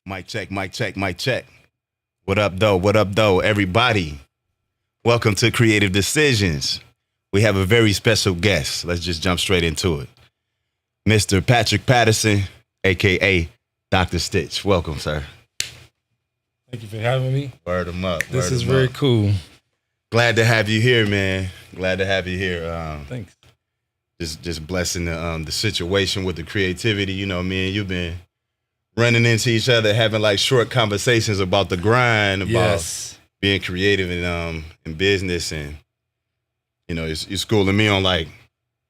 Mic check, mic check, mic check. What up, though? What up, though, everybody? Welcome to Creative Decisions. We have a very special guest. Let's just jump straight into it. Mr. Patrick Patterson, a.k.a. Dr. Stitch. Welcome, sir. Thank you for having me. Word him up. This is very cool. Glad to have you here, man. Glad to have you here. Thanks. Just blessing the situation with the creativity. You know, me and you've been running into each other, having like short conversations about the grind, about being creative in business, and you know, you're schooling me on like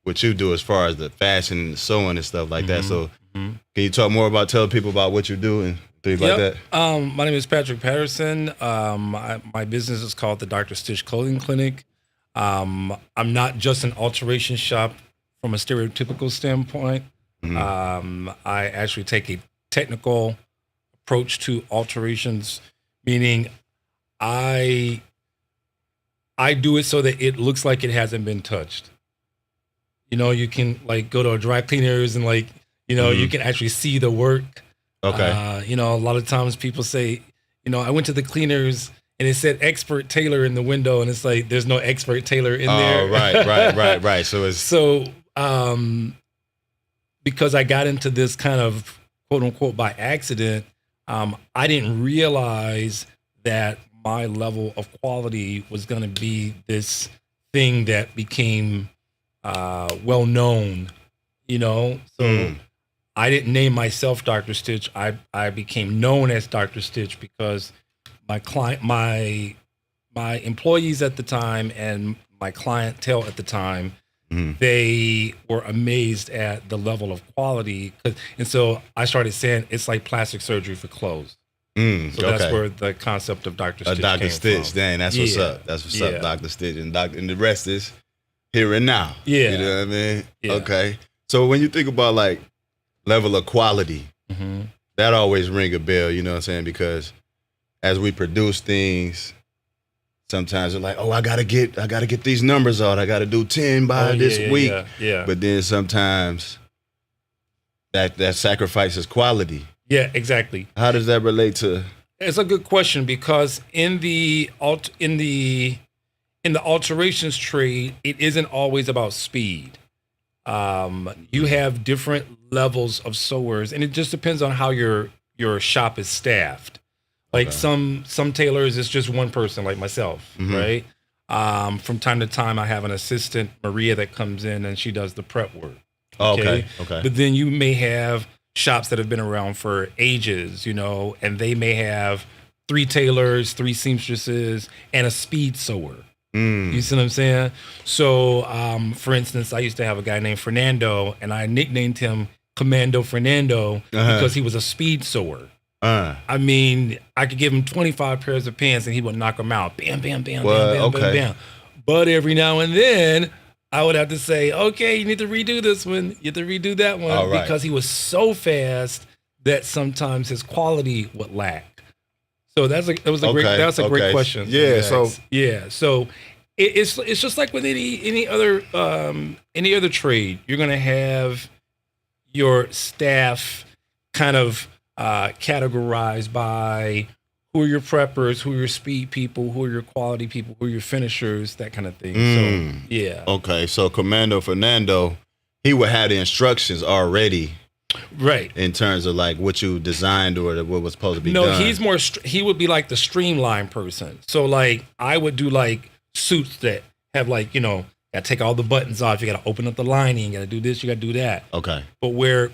what you do as far as the fashion and the sewing and stuff like that. So, can you talk more about tell people about what you do and things like that? My name is Patrick Patterson. My business is called the Dr. Stitch Clothing Clinic. I'm not just an alteration shop from a stereotypical standpoint. I actually take a technical approach to alterations, meaning I do it so that it looks like it hasn't been touched. You know, you can like go to a dry cleaners and like, you know, you can actually see the work. Okay. You know, a lot of times people say, you know, I went to the cleaners and it said expert tailor in the window, and it's like there's no expert tailor in there. Oh, right. So because I got into this kind of quote unquote by accident, I didn't realize that my level of quality was going to be this thing that became well known, you know? So I didn't name myself Dr. Stitch. I became known as Dr. Stitch because my employees at the time and my clientele at the time, they were amazed at the level of quality. And so I started saying it's like plastic surgery for clothes. So that's where the concept of Dr. Stitch Dr. came Stitch, from. dang, that's what's up. That's what's up, Dr. Stitch. And the rest is here and now. Yeah. You know what I mean? Yeah. Okay. So when you think about like level of quality, that always ring a bell, you know what I'm saying? Because as we produce things, sometimes we're like, oh, I gotta get these numbers out. I gotta do 10 by this week. Yeah. But then sometimes that sacrifices quality. Yeah, exactly. How does that relate to? It's a good question because in the alterations trade, it isn't always about speed. You have different levels of sewers, and it just depends on how your shop is staffed. Like some tailors, it's just one person, like myself, right? From time to time, I have an assistant, Maria, that comes in and she does the prep work. Okay. But then you may have shops that have been around for ages, you know, and they may have 3 tailors, 3 seamstresses, and a speed sewer. You see what I'm saying? So, for instance, I used to have a guy named Fernando, and I nicknamed him Commando Fernando because he was a speed sewer. I mean, I could give him 25 pairs of pants and he would knock them out. Bam, bam, bam, bam, bam. But every now and then, I would have to say, okay, you need to redo this one. You have to redo that one. Because he was so fast that sometimes his quality would lack. So that's a great question. Yeah. So it's just like with any other trade. You're gonna have your staff kind of categorized by who are your preppers, who are your speed people, who are your quality people, who are your finishers, that kind of thing. So yeah. Okay. So Commando Fernando, he would have the instructions already. Right. In terms of like what you designed or what was supposed to be done. No, he's more, he would be like the streamline person. So like I would do like suits that have like, you know, got to take all the buttons off. You got to open up the lining. You got to do this. You got to do that. Okay. But where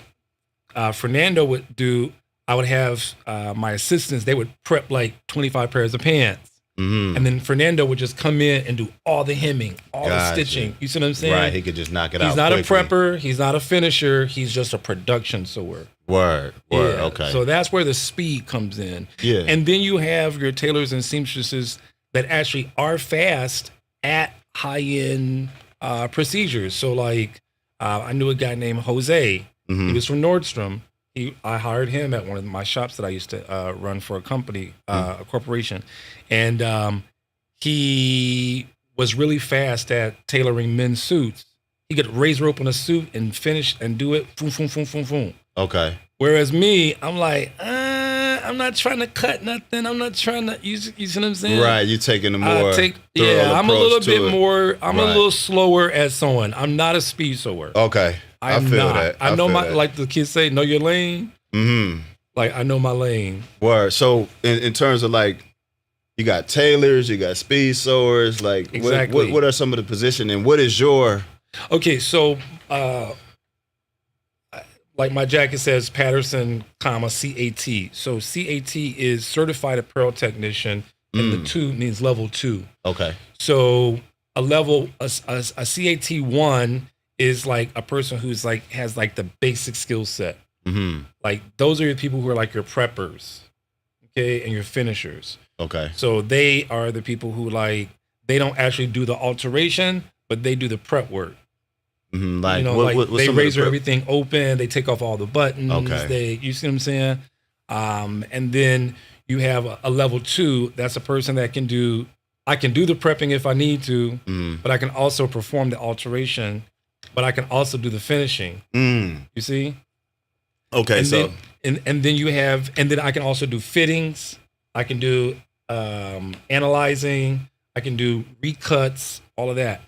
Fernando would do, I would have my assistants, they would prep like 25 pairs of pants. And then Fernando would just come in and do all the hemming, all the stitching. You see what I'm saying? Right, he could just knock it out. He's not quickly. a prepper. He's not a finisher. He's just a production sewer. Word. Yeah. Okay. So that's where the speed comes in. Yeah. And then you have your tailors and seamstresses that actually are fast at high-end procedures. So like I knew a guy named Jose. He was from Nordstrom. I hired him at one of my shops that I used to run for a company, a corporation. And he was really fast at tailoring men's suits. He could razor open a suit and finish and do it, boom, boom, boom, boom, boom. Okay. Whereas me, I'm like, I I'm not trying to cut nothing. I'm not trying to. You see what I'm saying? Right. You're taking a more I'm a little bit more. I'm right. a little slower at sewing. I'm not a speed sewer. Okay. I feel not. that. I know feel my that. like the kids say, know your lane. Mm-hmm. Like I know my lane. Word. So in terms of like, you got tailors, you got speed sewers. Like, exactly. What are some of the position, and what is your? Okay, so like my jacket says Patterson, CAT. So CAT is Certified Apparel Technician, and the 2 means level 2. Okay. So a CAT 1 is like a person who's like has like the basic skill set. Mm-hmm. Like those are your people who are like your preppers, okay, and your finishers. Okay. So they are the people who like they don't actually do the alteration, but they do the prep work. Mm-hmm. Like, you know, they razor everything open. They take off all the buttons. Okay. You see what I'm saying? And then you have a level 2. That's a person that can do. I can do the prepping if I need to, but I can also perform the alteration. But I can also do the finishing. You see? Okay. And so then I can also do fittings. I can do analyzing. I can do recuts. All of that.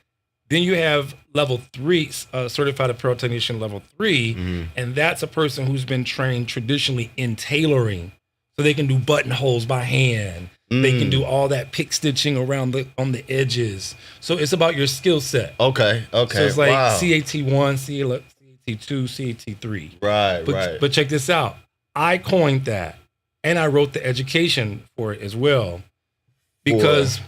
Then you have level 3, Certified Apparel Technician level 3, and that's a person who's been trained traditionally in tailoring. So they can do buttonholes by hand. They can do all that pick stitching around on the edges. So it's about your skill set. Okay. So it's like CAT1, CAT2, CAT3. Right. But check this out. I coined that, and I wrote the education for it as well, because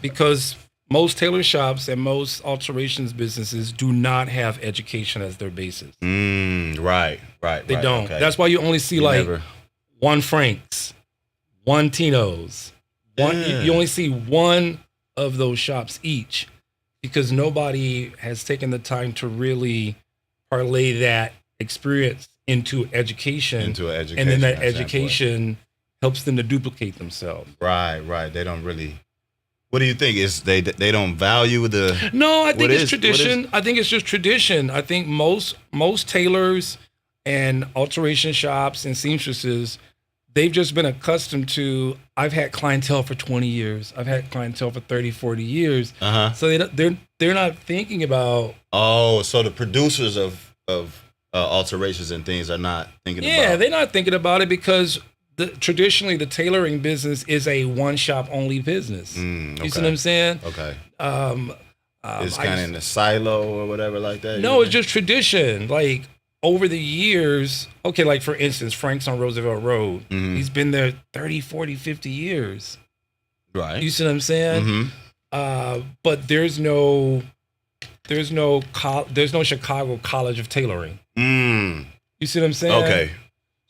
most tailor shops and most alterations businesses do not have education as their basis. Right. They don't. Okay. That's why you only see one Frank's, one Tino's. You only see one of those shops each, because nobody has taken the time to really parlay that experience into education. And then that education helps them to duplicate themselves. Right. They don't really. What do you think? Is they don't value the? No, I think it's tradition. I think it's just tradition. I think most tailors and alteration shops and seamstresses, they've just been accustomed to. I've had clientele for 20 years. I've had clientele for 30, 40 years. So they're not thinking about. Oh, so the producers of alterations and things are not thinking about. Yeah, they're not thinking about it because. Traditionally, the tailoring business is a one-shop only business. Okay. You see what I'm saying? Okay. It's kind of in a silo or whatever like that? No, it's just tradition. Like, over the years, okay, like, for instance, Frank's on Roosevelt Road. He's been there 30, 40, 50 years. Right. You see what I'm saying? But there's no Chicago College of Tailoring. You see what I'm saying? Okay.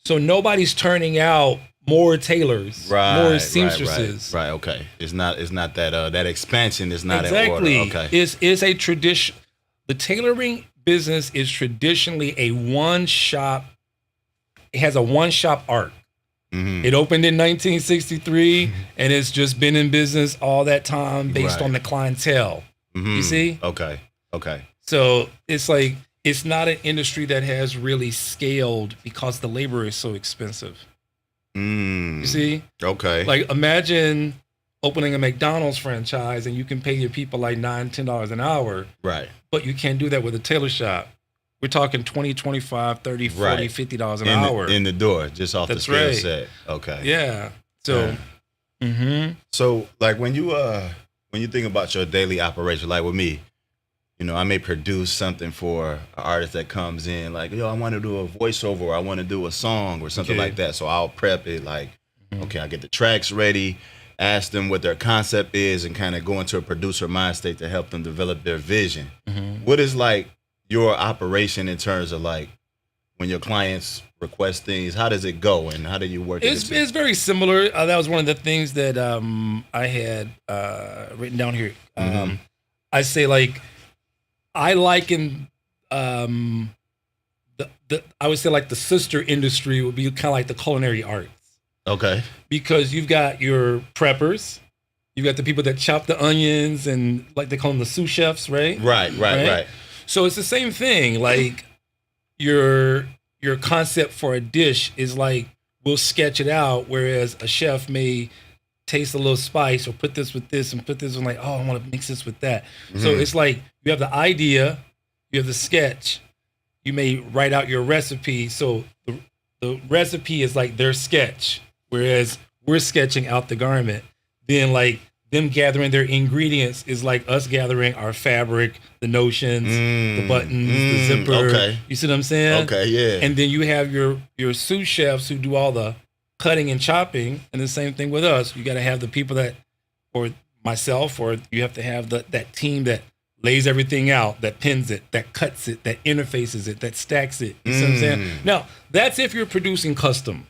So nobody's turning out more tailors, more seamstresses. Right. Okay. It's not that expansion is not exactly. in order. Okay. It's a tradition. The tailoring business is traditionally a one shop. It has a one shop arc. It opened in 1963, and it's just been in business all that time based on the clientele. You see? Okay. So it's like. It's not an industry that has really scaled because the labor is so expensive. You see? Okay. Like, imagine opening a McDonald's franchise and you can pay your people like $9, $10 an hour. Right. But you can't do that with a tailor shop. We're talking $20, $25, $30, $40, $50 an hour. In the door, just off the skill set. Okay. Yeah. So, So, like, when you think about your daily operation, like with me, you know, I may produce something for an artist that comes in, like, yo, I want to do a voiceover, or I want to do a song or something like that. So I'll prep it, like, okay, I get the tracks ready, ask them what their concept is, and kind of go into a producer mind state to help them develop their vision. What is, like, your operation in terms of, like, when your clients request things, how does it go, and how do you work it? It's very similar. That was one of the things that I had written down here. I say, like, I liken I would say like the sister industry would be kind of like the culinary arts. Okay. Because you've got your preppers, you've got the people that chop the onions, and like they call them the sous chefs, right? Right. So it's the same thing. Like your concept for a dish is like we'll sketch it out. Whereas a chef may taste a little spice or put this with this and put this and like, oh, I want to mix this with that. So it's like you have the idea, you have the sketch, you may write out your recipe. So the recipe is like their sketch, whereas we're sketching out the garment. Then like them gathering their ingredients is like us gathering our fabric, the notions, the buttons, the zipper. Okay. You see what I'm saying? Okay, yeah. And then you have your sous chefs who do all the cutting and chopping, and the same thing with us. You got to have the people that, or myself, or you have to have that team that lays everything out, that pins it, that cuts it, that interfaces it, that stacks it. You see what I'm saying? Now, that's if you're producing custom.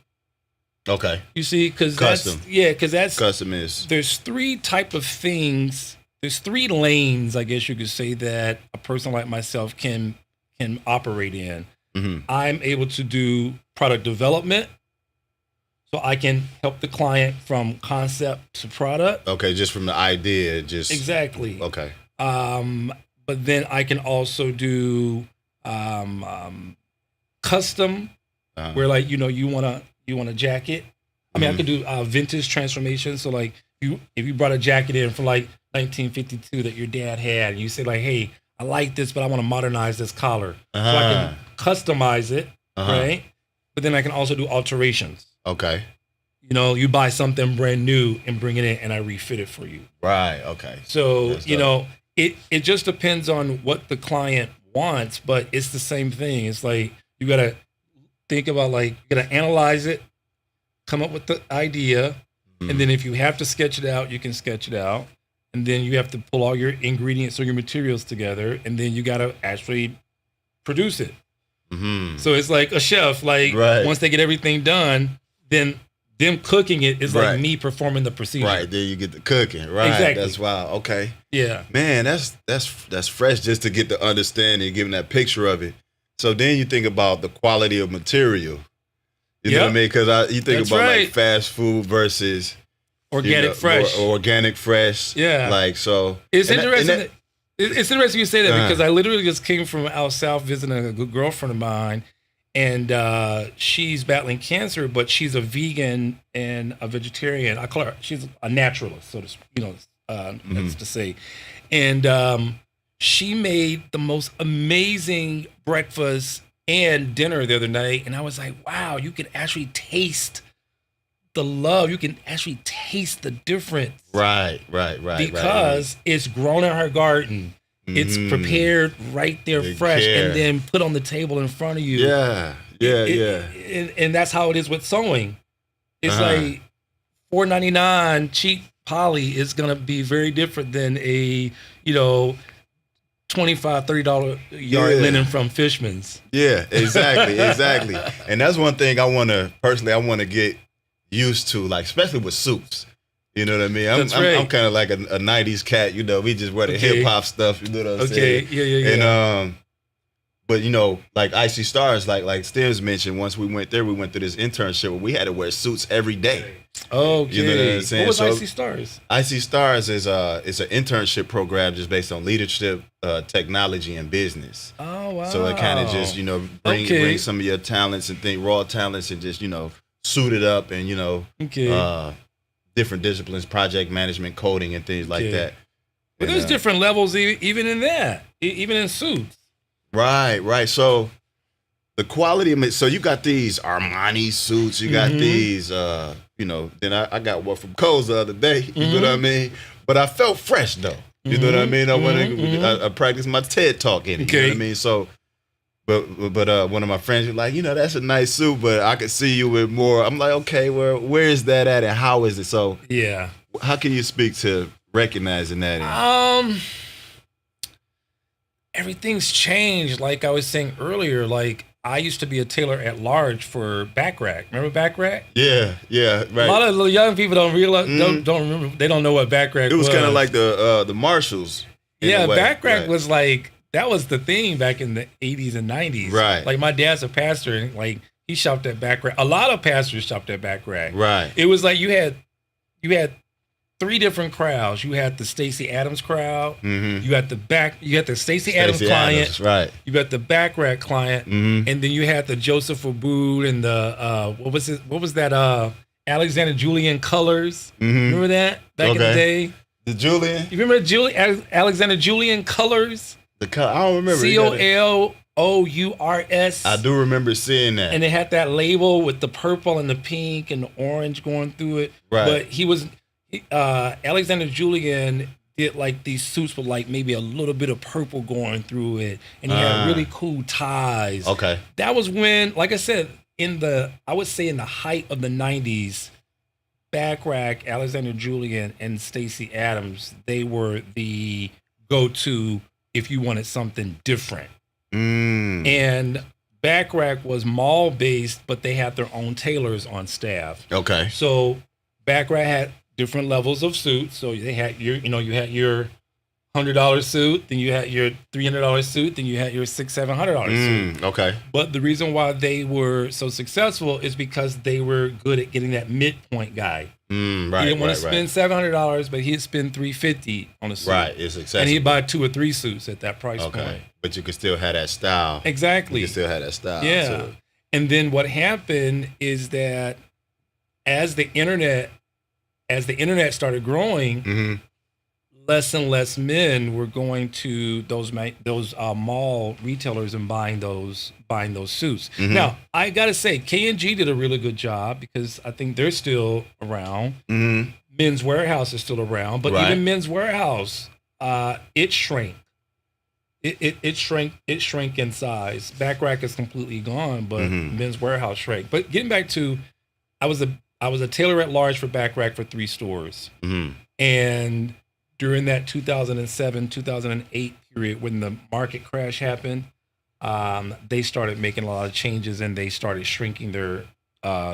Okay. You see, because custom. That's custom is. There's three type of things. There's three lanes, I guess you could say, that a person like myself can operate in. I'm able to do product development, so I can help the client from concept to product. Okay, just from the idea, just exactly. Okay. But then I can also do custom, where like you want a jacket. I mean, I could do vintage transformation. So like if you brought a jacket in from like 1952 that your dad had, and you say like, hey, I like this, but I want to modernize this collar. So I can customize it, right? But then I can also do alterations. Okay. You buy something brand new and bring it in, and I refit it for you. Right. Okay. So it just depends on what the client wants, but it's the same thing. It's like you gotta think about you gotta analyze it, come up with the idea, and then if you have to sketch it out, you can sketch it out, and then you have to pull all your ingredients or your materials together, and then you gotta actually produce it. So it's like a chef, once they get everything done, then them cooking it is like me performing the procedure. Right, there you get the cooking. Right, exactly. That's wild. Okay. Yeah. Man, that's fresh just to get the understanding, giving that picture of it. So then you think about the quality of material. You know what I mean? Because you think about like fast food versus organic fresh. Or organic fresh. Yeah. Like so. It's interesting. It's interesting you say that because I literally just came from out south visiting a good girlfriend of mine, and she's battling cancer, but she's a vegan and a vegetarian. I call her, she's a naturalist, so to that's to say. And she made the most amazing breakfast and dinner the other night, and I was like, wow, you can actually taste the love. You can actually taste the difference. Right. Because it's grown in her garden. It's prepared right there fresh and then put on the table in front of you. Yeah. And that's how it is with sewing. It's like $4.99 cheap poly is going to be very different than a, $25, $30 yard linen from Fishman's. Yeah, exactly. And that's one thing I want to get used to, like especially with suits. You know what I mean? I'm kind of like a 90s cat, we just wear the hip hop stuff, you know what I'm saying? Yeah. And but like Icy Stars, like Stims mentioned, once we went through this internship where we had to wear suits every day. Okay. You know what I'm saying? What was Icy Stars? Icy Stars is it's an internship program just based on leadership, technology, and business. Oh wow. So it kind of just, bring some of your talents and raw talents and just, suit it up and different disciplines, project management, coding, and things like that. But there's different levels even in that, even in suits. Right. So the quality of it. So you got these Armani suits. You got these. Then I got one from Kohl's the other day. You know what I mean? But I felt fresh though. You know what I mean? I practiced my TED talk in it. You know what I mean? So. But one of my friends was like, that's a nice suit, but I could see you with more. I'm like, okay, well, where is that at and how is it? So yeah, how can you speak to recognizing that? Everything's changed. Like I was saying earlier, like I used to be a tailor at large for Back Rack. Remember Back Rack? Yeah, right. A lot of young people don't realize, don't remember. They don't know what Back Rack was. It was kind of like the Marshalls. Yeah, Back Rack was like. That was the thing back in the 80s and 90s. Like my dad's a pastor, and he shopped at Back Rack. A lot of pastors shopped at Back Rack. Right. It was like you had three different crowds. You had the Stacey Adams crowd. You had the Stacey Adams client. Right. You got the back rack client, and then you had the Joseph Abood and the what was that Alexander Julian colors. Remember that back in the day? The Julian. You remember Alexander Julian colors? I don't remember. COLOURS. I do remember seeing that. And it had that label with the purple and the pink and the orange going through it. Right. But Alexander Julian did like these suits with like maybe a little bit of purple going through it. And he had really cool ties. Okay. That was when, like I said, I would say in the height of the 90s, Backrack, Alexander Julian, and Stacey Adams, they were the go-to if you wanted something different. And Backrack was mall-based, but they had their own tailors on staff. Okay. So Backrack had different levels of suits. So they had you had your $100 suit, then you had your $300 suit, then you had your $600-$700 suit. Okay. But the reason why they were so successful is because they were good at getting that midpoint guy. Right. He didn't want to spend $700, but he'd spend $350 on a suit. Right. It's accessible. And he'd buy 2 or 3 suits at that price point. But you could still have that style. Exactly. You can still have that style. Yeah. Too. And then what happened is that as the internet started growing, less and less men were going to those mall retailers and buying those suits. Now, I got to say, K&G did a really good job because I think they're still around. Men's Warehouse is still around, but even Men's Warehouse, it shrank. It shrank in size. Backrack is completely gone, but Men's Warehouse shrank. But getting back to, I was a tailor at large for Backrack for 3 stores, and during that 2007, 2008 period when the market crash happened, they started making a lot of changes and they started shrinking their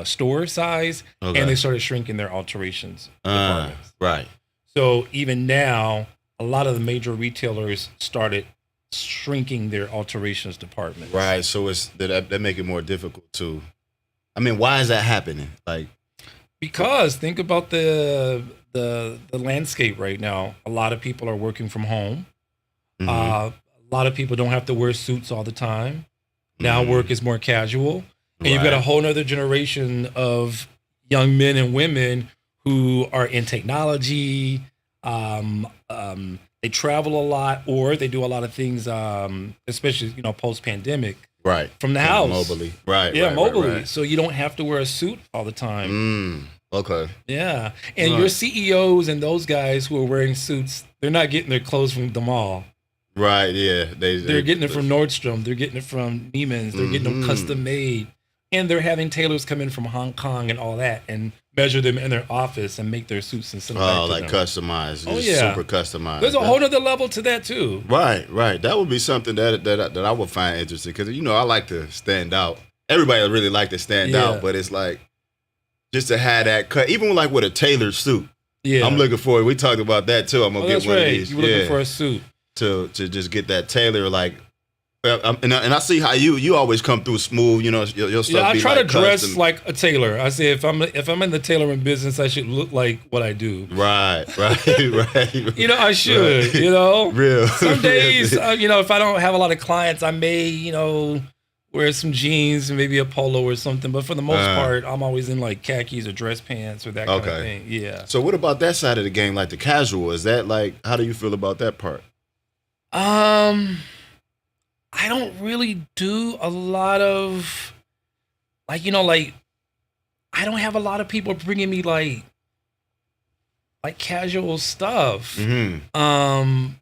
store size and they started shrinking their alterations departments. Right. So even now, a lot of the major retailers started shrinking their alterations department. Right. So that make it more difficult to. I mean, why is that happening? Like, because think about the landscape right now. A lot of people are working from home. A lot of people don't have to wear suits all the time. Now work is more casual. And you've got a whole nother generation of young men and women who are in technology. They travel a lot, or they do a lot of things, especially, post-pandemic. Right. From the house. Mobily. Right. Yeah, right, mobily. Right. So you don't have to wear a suit all the time. Okay. Yeah. And your CEOs and those guys who are wearing suits, they're not getting their clothes from the mall. Right, yeah. They're getting it from Nordstrom. They're getting it from Neiman's. They're getting them custom made. And they're having tailors come in from Hong Kong and all that and measure them in their office and make their suits and send them back to them. Customized. Oh, yeah. Super customized. There's a whole other level to that, too. Right. That would be something that I would find interesting because, I like to stand out. Everybody really like to stand out, but it's like just to have that cut, even like with a tailored suit. Yeah. I'm looking for it. We talked about that, too. I'm going to get one of these. You were looking for a suit. To just get that tailor, like, and I see how you always come through smooth, your stuff. Yeah, I try like to dress custom. like a tailor. I say if I'm in the tailoring business, I should look like what I do. Right. I should. Right. Real. Some days, if I don't have a lot of clients, I may, wear some jeans and maybe a polo or something. But for the most part, I'm always in like khakis or dress pants or that kind of thing. Yeah. So what about that side of the game, like the casual? Is that like, how do you feel about that part? I don't really do a lot of I don't have a lot of people bringing me like casual stuff. I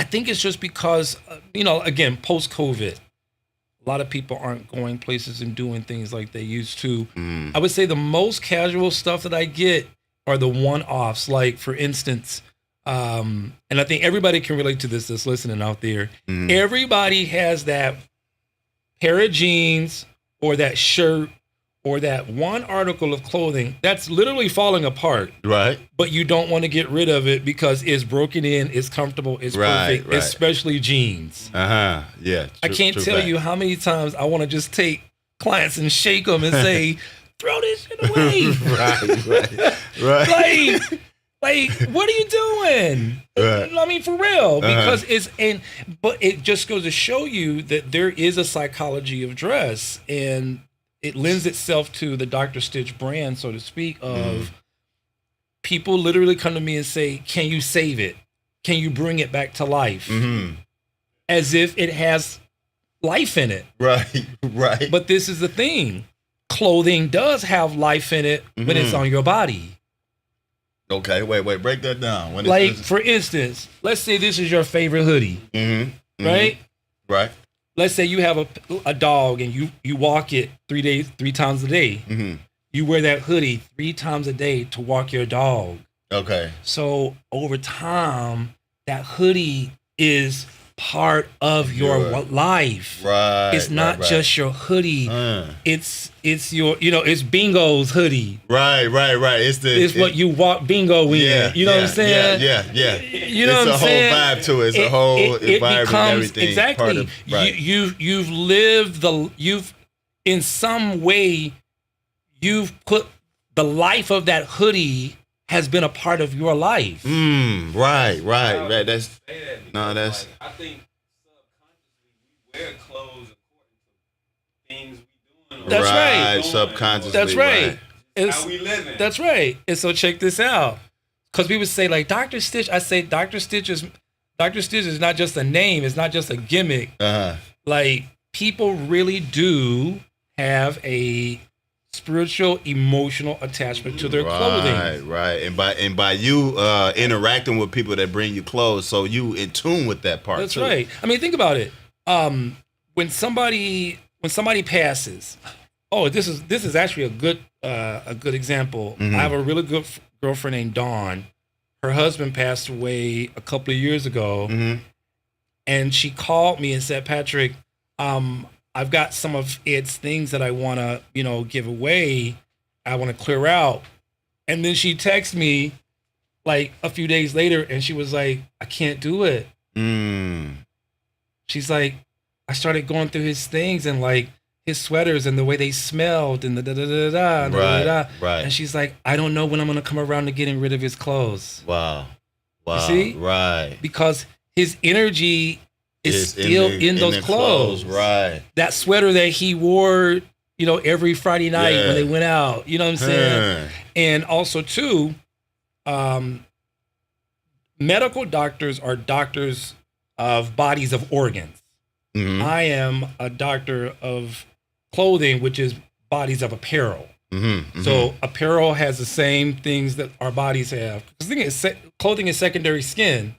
think it's just because, again, post-COVID, a lot of people aren't going places and doing things like they used to. I would say the most casual stuff that I get are the one-offs. Like, for instance, and I think everybody can relate to this that's listening out there. Everybody has that pair of jeans or that shirt or that one article of clothing that's literally falling apart. Right. But you don't want to get rid of it because it's broken in, it's comfortable, it's perfect, especially jeans. Yeah. I can't tell you how many times I want to just take clients and shake them and say, throw this shit away. Right. Like, Like, what are you doing? I mean, for real, because but it just goes to show you that there is a psychology of dress, and it lends itself to the Dr. Stitch brand, so to speak, of people literally come to me and say, can you save it? Can you bring it back to life? As if it has life in it. Right. But this is the thing. Clothing does have life in it when it's on your body. Okay, wait, break that down. For instance, let's say this is your favorite hoodie, right? Right. Let's say you have a dog and you walk it 3 times a day. You wear that hoodie 3 times a day to walk your dog. Okay. So over time, that hoodie is part of your life. Right. It's not just your hoodie. It's your, it's Bingo's hoodie. Right. It's what you walk Bingo in. You know what I'm saying? Yeah. You know what I'm saying? It's a whole vibe to it. It's a whole environment becomes, and everything. Exactly. You've lived in some way, you've put the life of that hoodie has been a part of your life. Right. That's like, I think subconsciously we wear clothes according to things we doing. That's right. Subconsciously. That's right. It's how we living. That's right. And so check this out. Because people say like Dr. Stitch, I say Dr. Stitch is not just a name, it's not just a gimmick. Like people really do have a spiritual, emotional attachment to their clothing. Right. And by you interacting with people that bring you clothes, so you in tune with that part. That's too. right. I mean, think about it. When somebody passes, this is actually a good example. I have a really good girlfriend named Dawn. Her husband passed away a couple of years ago, and she called me and said, Patrick, I've got some of its things that I want to, give away. I want to clear out. And then she texted me like a few days later and she was like, I can't do it. She's like, I started going through his things and like his sweaters and the way they smelled and the da-da-da-da-da. And Right. And she's like, I don't know when I'm going to come around to getting rid of his clothes. Wow. You see? Right. Because his energy is still in those clothes. Right. That sweater that he wore, every Friday night when they went out. You know what I'm saying? And also, too, medical doctors are doctors of bodies of organs. I am a doctor of clothing, which is bodies of apparel. So apparel has the same things that our bodies have. The thing is, clothing is secondary skin.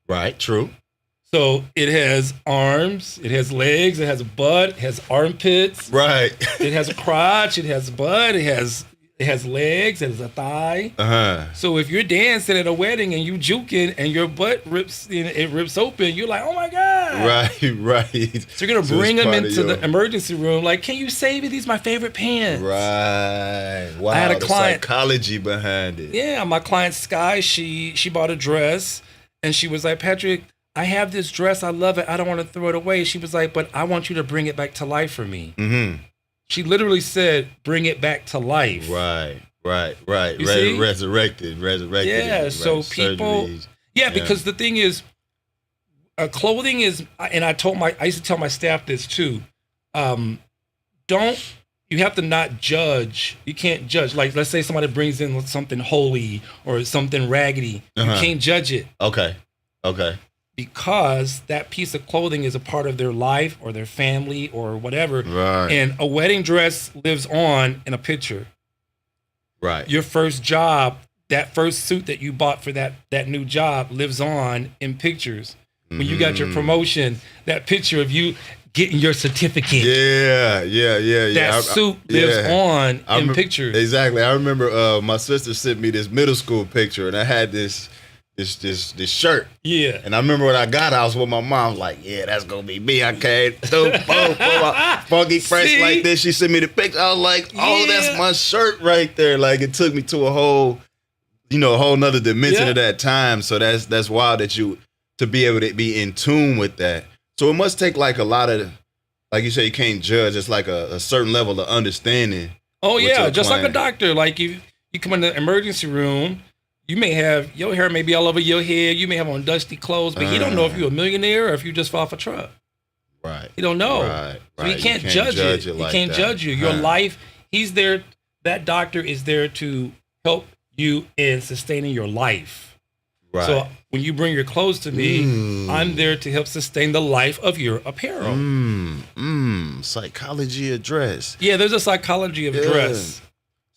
Right. True. So it has arms, it has legs, it has a butt, it has armpits. Right. It has a crotch, it has a butt, it has legs, it has a thigh. So if you're dancing at a wedding and you juking and your butt rips open, you're like, oh my God. Right. So you're gonna bring them into the emergency room, like, can you save me? These are my favorite pants. Right. Wow. I had a the client, psychology behind it. Yeah, my client Sky, she bought a dress and she was like, Patrick, I have this dress. I love it. I don't want to throw it away. She was like, but I want you to bring it back to life for me. She literally said, bring it back to life. Right. Resurrected. Yeah, so people, because the thing is, clothing is, and I used to tell my staff this too, you have to not judge. You can't judge. Like, let's say somebody brings in something holy or something raggedy. You can't judge it. Okay. Because that piece of clothing is a part of their life or their family or whatever. Right. And a wedding dress lives on in a picture. Right. Your first job, that first suit that you bought for that new job lives on in pictures. When you got your promotion, that picture of you getting your certificate. Yeah. That suit lives on in pictures. Exactly. I remember my sister sent me this middle school picture and I had this shirt. Yeah. And I remember when I got it, I was with my mom, like, yeah, that's going to be me. I came through, boom, funky fresh like this. She sent me the picture. I was like, that's my shirt right there. Like, it took me to a whole nother dimension of that time. So that's wild that to be able to be in tune with that. So it must take like a lot of, like you say, you can't judge. It's like a certain level of understanding. Oh, yeah. Just like a doctor. Like you come in the emergency room, You may have your hair may be all over your head. You may have on dusty clothes, but he don't know if you're a millionaire or if you just fell off a truck. Right. He don't know. Right. So he can't judge it. He can't judge you. Your life, he's there. That doctor is there to help you in sustaining your life. Right. So when you bring your clothes to me, I'm there to help sustain the life of your apparel. Psychology of dress. Yeah, there's a psychology of dress.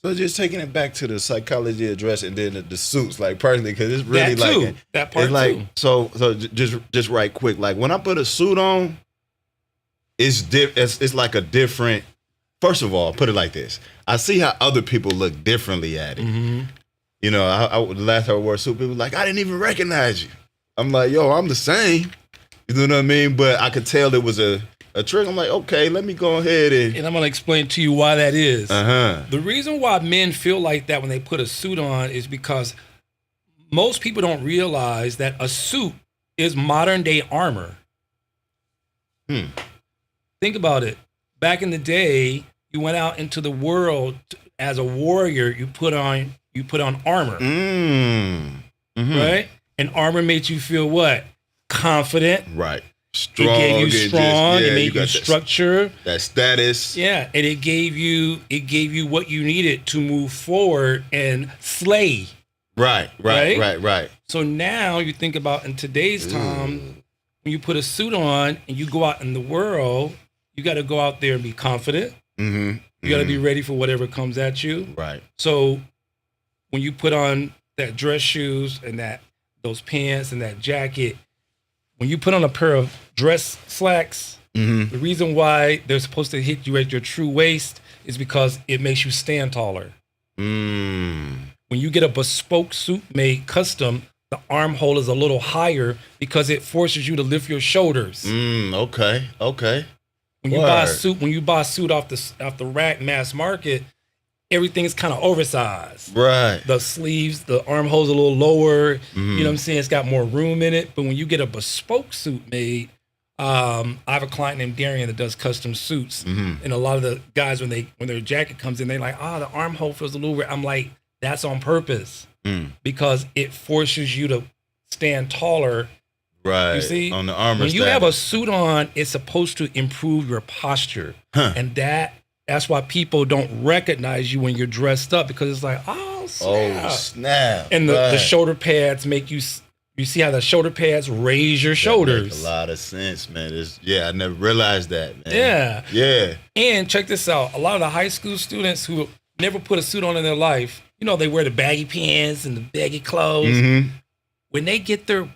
So just taking it back to the psychology of dress and then the suits, like personally, because it's really that too. like that part it's like too. So just right quick, like when I put a suit on, it's like a different. First of all, put it like this: I see how other people look differently at it. Mm-hmm. You know, the last time I wore a suit, people were like, I didn't even recognize you. I'm like, yo, I'm the same. You know what I mean? But I could tell it was a trick. I'm like, okay, let me go ahead and I'm going to explain to you why that is. Uh-huh. The reason why men feel like that when they put a suit on is because most people don't realize that a suit is modern day armor. Think about it. Back in the day, you went out into the world as a warrior. You put on armor, right? And armor made you feel what? Confident. Right. Strong. It gave you strong. It made you structure. That status. Yeah, and it gave you what you needed to move forward and slay. Right. So now you think about in today's time, when you put a suit on and you go out in the world, you got to go out there and be confident. You got to be ready for whatever comes at you. Right. So when you put on that dress shoes and those pants and that jacket, when you put on a pair of dress slacks, the reason why they're supposed to hit you at your true waist is because it makes you stand taller. When you get a bespoke suit made custom, the armhole is a little higher because it forces you to lift your shoulders. Okay. When you buy a suit off the rack mass market, everything's kind of oversized. Right. The sleeves, the armhole's a little lower. You know what I'm saying? It's got more room in it. But when you get a bespoke suit made, I have a client named Darian that does custom suits. And a lot of the guys, when their jacket comes in, they're like, the armhole feels a little weird. I'm like, that's on purpose because it forces you to stand taller. Right. You see? On the armor when you have a suit on, it's supposed to improve your posture. And that's why people don't recognize you when you're dressed up because it's like, snap. And the shoulder pads make you see how the shoulder pads raise your shoulders. Makes a lot of sense, man. I never realized that, man. Yeah. And check this out. A lot of the high school students who never put a suit on in their life, they wear the baggy pants and the baggy clothes. When they get their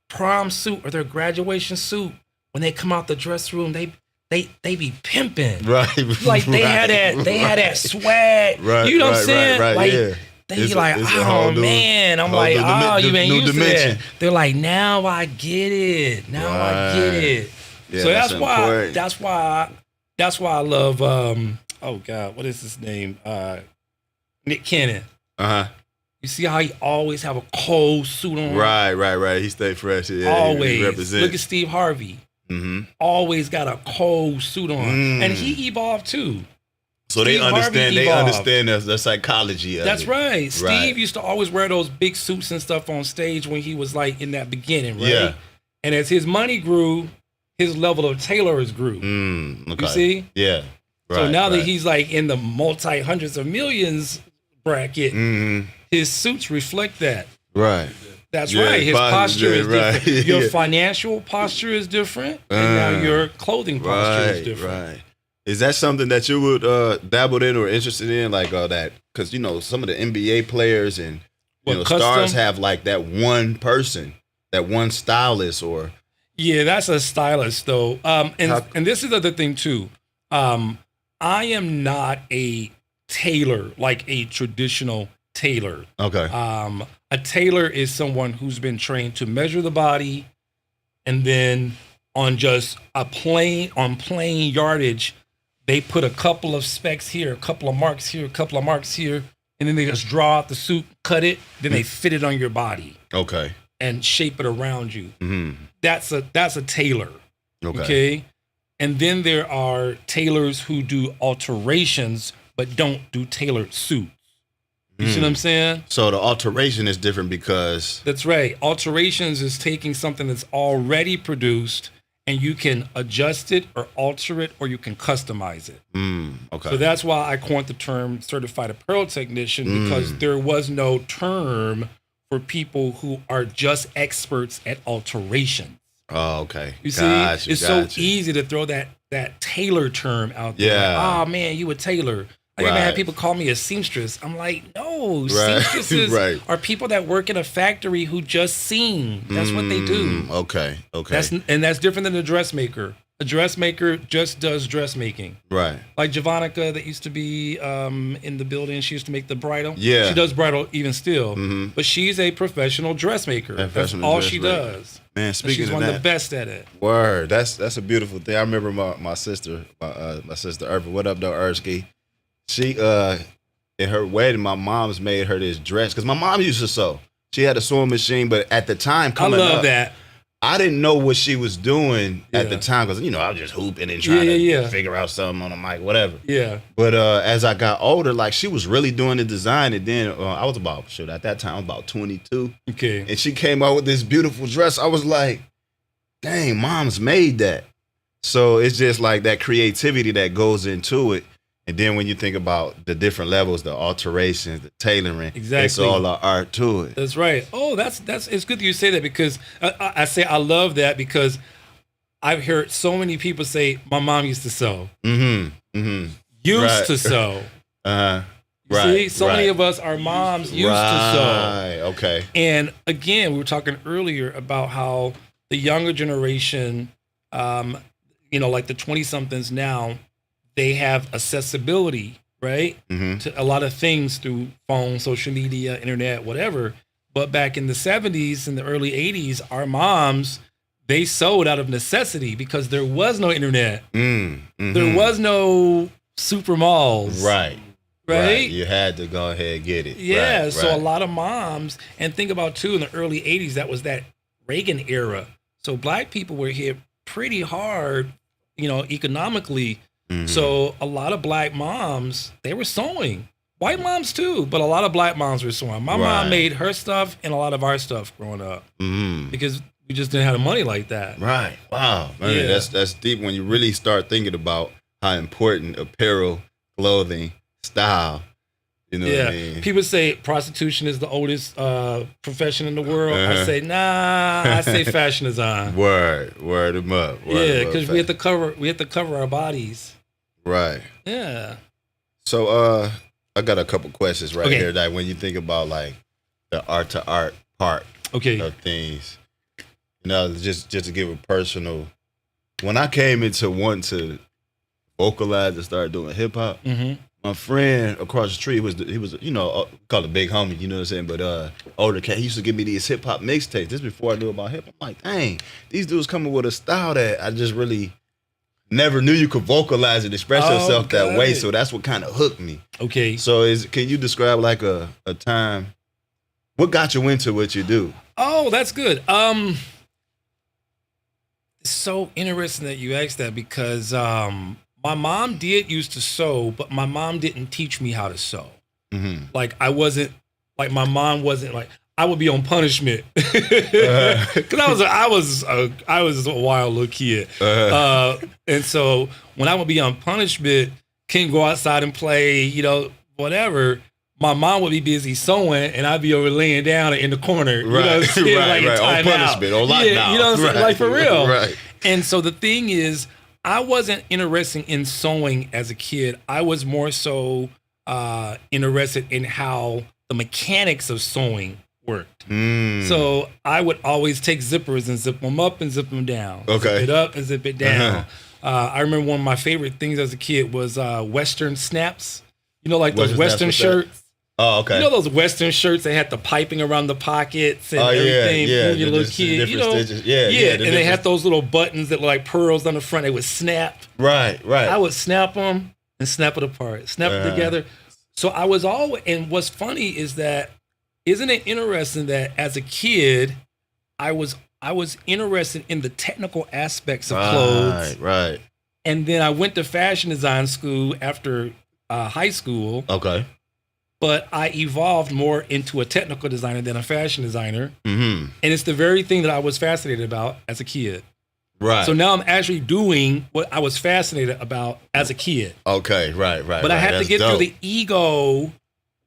prom suit or their graduation suit, when they come out the dress room, they be pimping. Right. Like they had that swag. Right. You know what I'm saying? Right. Like yeah. They like, man. I'm like, you ain't used to that. They're like, now I get it. I get it. Yeah, so that's why I love what is his name? Nick Cannon. You see how he always have a cold suit on? Right. He stay fresh. Yeah, always. Look at Steve Harvey. Always got a cold suit on. And he evolved too. So they understand the psychology of That's it. right. Steve used to always wear those big suits and stuff on stage when he was like in that beginning, right? Yeah. And as his money grew, his level of tailors grew. Okay. You see? Yeah. So now that he's like in the multi-hundreds of millions bracket, his suits reflect that. Right. That's right. His posture is different. Your financial posture is different, and now your clothing posture is different. Right. Is that something that you would dabble in or interested in, like that? Because some of the NBA players and stars have like that one person, that one stylist, or that's a stylist though. And this is the other thing too. I am not a tailor, like a traditional tailor. Okay. A tailor is someone who's been trained to measure the body, and then on just plain yardage, they put a couple of specs here, a couple of marks here, a couple of marks here, and then they just draw out the suit, cut it, then they fit it on your body. Okay. And shape it around you. That's a tailor. Okay. And then there are tailors who do alterations but don't do tailored suits. You see what I'm saying? So the alteration is different because... That's right. Alterations is taking something that's already produced and you can adjust it or alter it or you can customize it. Okay. So that's why I coined the term certified apparel technician, because there was no term for people who are just experts at alteration. Oh, okay. You see, it's so easy to throw that tailor term out there. Yeah. Like, oh man, you a tailor. I even had people call me a seamstress. I'm like, no, seamstresses are people that work in a factory who just seam. That's what they do. Okay. That's different than a dressmaker. A dressmaker just does dressmaking. Right. Like Javonica that used to be in the building. She used to make the bridal. Yeah. She does bridal even still. But she's a professional dressmaker. That's all she does. Man, speaking of that, she's one of the best at it. Word. That's a beautiful thing. I remember my sister, my sister Irva. What up, though, Ersky? She in her wedding, my mom's made her this dress because my mom used to sew. She had a sewing machine, but at the time coming up, I love that. I didn't know what she was doing at the time because I was just hooping and trying to figure out something on the mic, whatever. Yeah. But as I got older, like she was really doing the design, and then I was at that time I was about 22. Okay. And she came out with this beautiful dress. I was like, dang, mom's made that. So it's just like that creativity that goes into it. And then when you think about the different levels, the alterations, the tailoring, it's all our art to it. That's right. Oh, that's it's good that you say that, because I say I love that because I've heard so many people say my mom used to sew. Used to sew. See, so many of us, our moms used to sew. Okay. And again, we were talking earlier about how the younger generation, like the 20-somethings now, they have accessibility, right, to a lot of things through phone, social media, internet, whatever. But back in the 70s and the early 80s, our moms, they sewed out of necessity because there was no internet. There was no super malls. Right. You had to go ahead and get it. Yeah. So a lot of moms, and think about too, in the early 80s, that was that Reagan era. So black people were hit pretty hard, economically. So a lot of black moms, they were sewing. White moms too, but a lot of black moms were sewing. My mom made her stuff and a lot of our stuff growing up because we just didn't have the money like that. Right. Wow. Man, that's deep when you really start thinking about how important apparel, clothing, style. What I mean? People say prostitution is the oldest profession in the world. I say, nah, I say fashion design. Word them up. Because we have to cover our bodies. Right. Yeah. So I got a couple questions here that when you think about like the art-to-art part of things, just to give a personal, when I came into wanting to vocalize and start doing hip hop, my friend across the street he was called a big homie, you know what I'm saying? But older cat, he used to give me these hip hop mixtapes. This before I knew about hip hop. I'm like, dang, these dudes coming with a style that I just really never knew you could vocalize and express yourself that way. So that's what kind of hooked me. Okay. So can you describe like a time? What got you into what you do? Oh, that's good. It's so interesting that you asked that because my mom did used to sew, but my mom didn't teach me how to sew. Like I would be on punishment because I was a wild little kid, and so when I would be on punishment, couldn't go outside and play, whatever. My mom would be busy sewing, and I'd be over laying down in the corner, on punishment, on lockdown, like for real. Right. And so the thing is, I wasn't interested in sewing as a kid. I was more so interested in how the mechanics of sewing worked. So I would always take zippers and zip them up and zip them down. Zip it up and zip it down. I remember one of my favorite things as a kid was Western snaps. Like those Western shirts. Oh, okay. Those Western shirts, they had the piping around the pockets and everything. Yeah. When you're a little kid, and they had those little buttons that were like pearls on the front. They would snap. Right. I would snap them and snap it apart, snap it together. So I was always, and what's funny is that, isn't it interesting that as a kid, I was interested in the technical aspects of clothes. Right. And then I went to fashion design school after high school. Okay. but I evolved more into a technical designer than a fashion designer. Mm-hmm. And it's the very thing that I was fascinated about as a kid. Right. So now I'm actually doing what I was fascinated about as a kid. Okay, right. But I had to get through the ego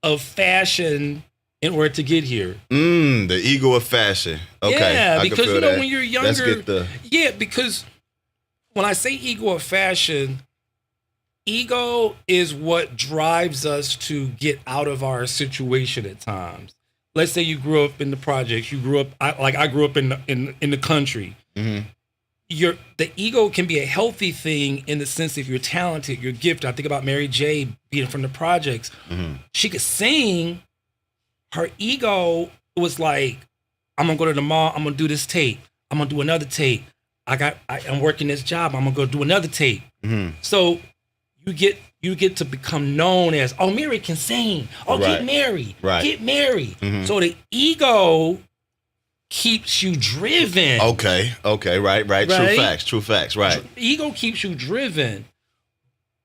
of fashion in order to get here. The ego of fashion. Okay. Yeah, because you know that. when you're younger. Let's get the... Yeah, because when I say ego of fashion, ego is what drives us to get out of our situation at times. Let's say you grew up in the projects. You grew up I grew up in the country. Mm-hmm. The ego can be a healthy thing in the sense if you're talented, you're gifted. I think about Mary J. being from the projects. Mm-hmm. She could sing. Her ego was like, I'm gonna go to the mall. I'm gonna do this tape. I'm gonna do another tape. I'm working this job. I'm gonna go do another tape. Mm-hmm. So you get to become known as, oh, Mary can sing. Oh, Right. get married. Right. Get married. Mm-hmm. So the ego keeps you driven. Okay, right. True facts, right. Ego keeps you driven.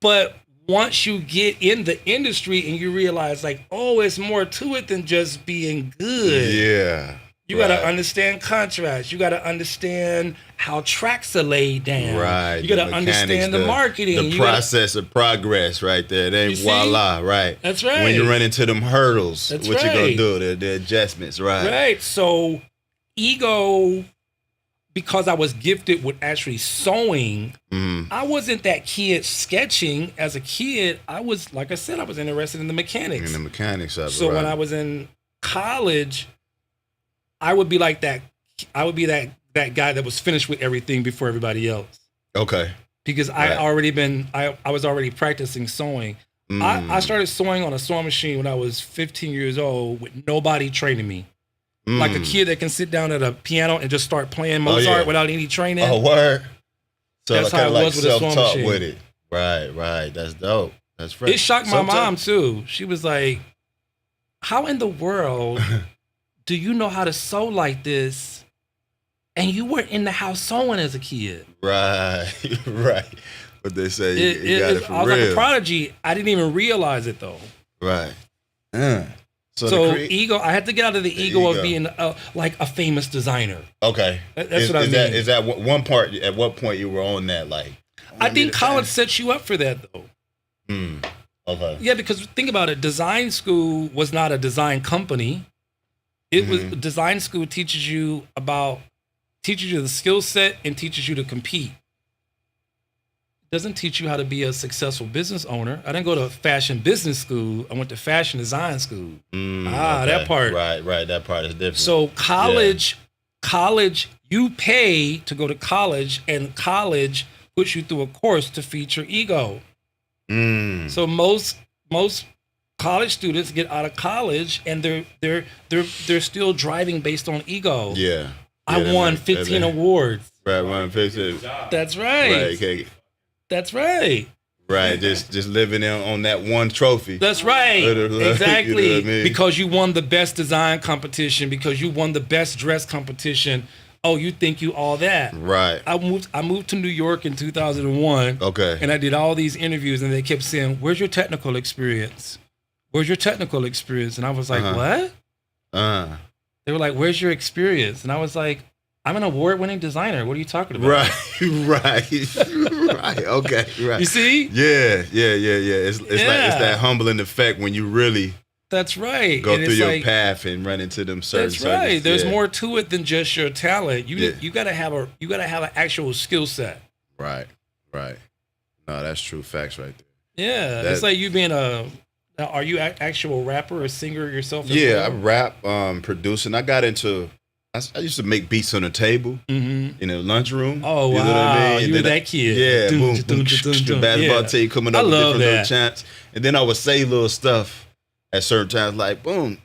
But once you get in the industry and you realize like, oh, it's more to it than just being good. Yeah. You got to understand contrast. You got to understand how tracks are laid down. Right. You got to understand the marketing. The process of progress right there. It ain't voila, right. That's right. When you run into them hurdles, That's what you right. going to do? The adjustments, right. Right. So ego, because I was gifted with actually sewing, I wasn't that kid sketching. As a kid, I was, like I said, I was interested in the mechanics. In the mechanics of it, So when I was in college, I would be like that. I would be that guy that was finished with everything before everybody else. Okay. Because I was already practicing sewing. I started sewing on a sewing machine when I was 15 years old with nobody training me. Like a kid that can sit down at a piano and just start playing Mozart without any training. Oh, word. So that's how it was with a sewing self-taught machine. with it. Right. That's dope. That's fresh. It shocked my mom too. She was like, how in the world do you know how to sew like this? And you weren't in the house sewing as a kid. Right. But they say you got it for I was real. like a prodigy. I didn't even realize it though. Right. So ego, I had to get out of the ego of being like a famous designer. Okay. That's what I mean. Is that one part, at what point you were on that? Like, I think college sets you up for that though. Okay. Yeah, because think about it. Design school was not a design company. It was design school teaches you the skill set and teaches you to compete. Doesn't teach you how to be a successful business owner. I didn't go to fashion business school. I went to fashion design school. That part. Right. That part is different. So college, you pay to go to college, and college puts you through a course to feed your ego. So most college students get out of college and they're still driving based on ego. Yeah. I won 15 awards. Right, won 15. That's right. Right, okay. That's right. Right, just living on that one trophy. That's right. Exactly. You know what I mean? Because you won the best design competition, because you won the best dress competition. Oh, you think you all that. Right. I moved to New York in 2001. Okay. And I did all these interviews and they kept saying, "Where's your technical experience? Where's your technical experience?" And I was like, "What?" They were like, "Where's your experience?" And I was like, "I'm an award-winning designer. What are you talking about?" Right. Okay. Right. You see? Yeah. It's like it's that humbling effect when you really That's right. go through your path and run into them certain. That's right. There's more to it than just your talent. You gotta have an actual skill set. Right. No, that's true facts right there. Yeah, it's like you being are you an actual rapper or singer yourself? Yeah, I rap, producing. I got into. I used to make beats on the table in the lunchroom. Oh, wow. You know what I mean? You were that kid. Yeah, boom. Basketball team coming up with different little chants. And then I would say little stuff at certain times like, boom,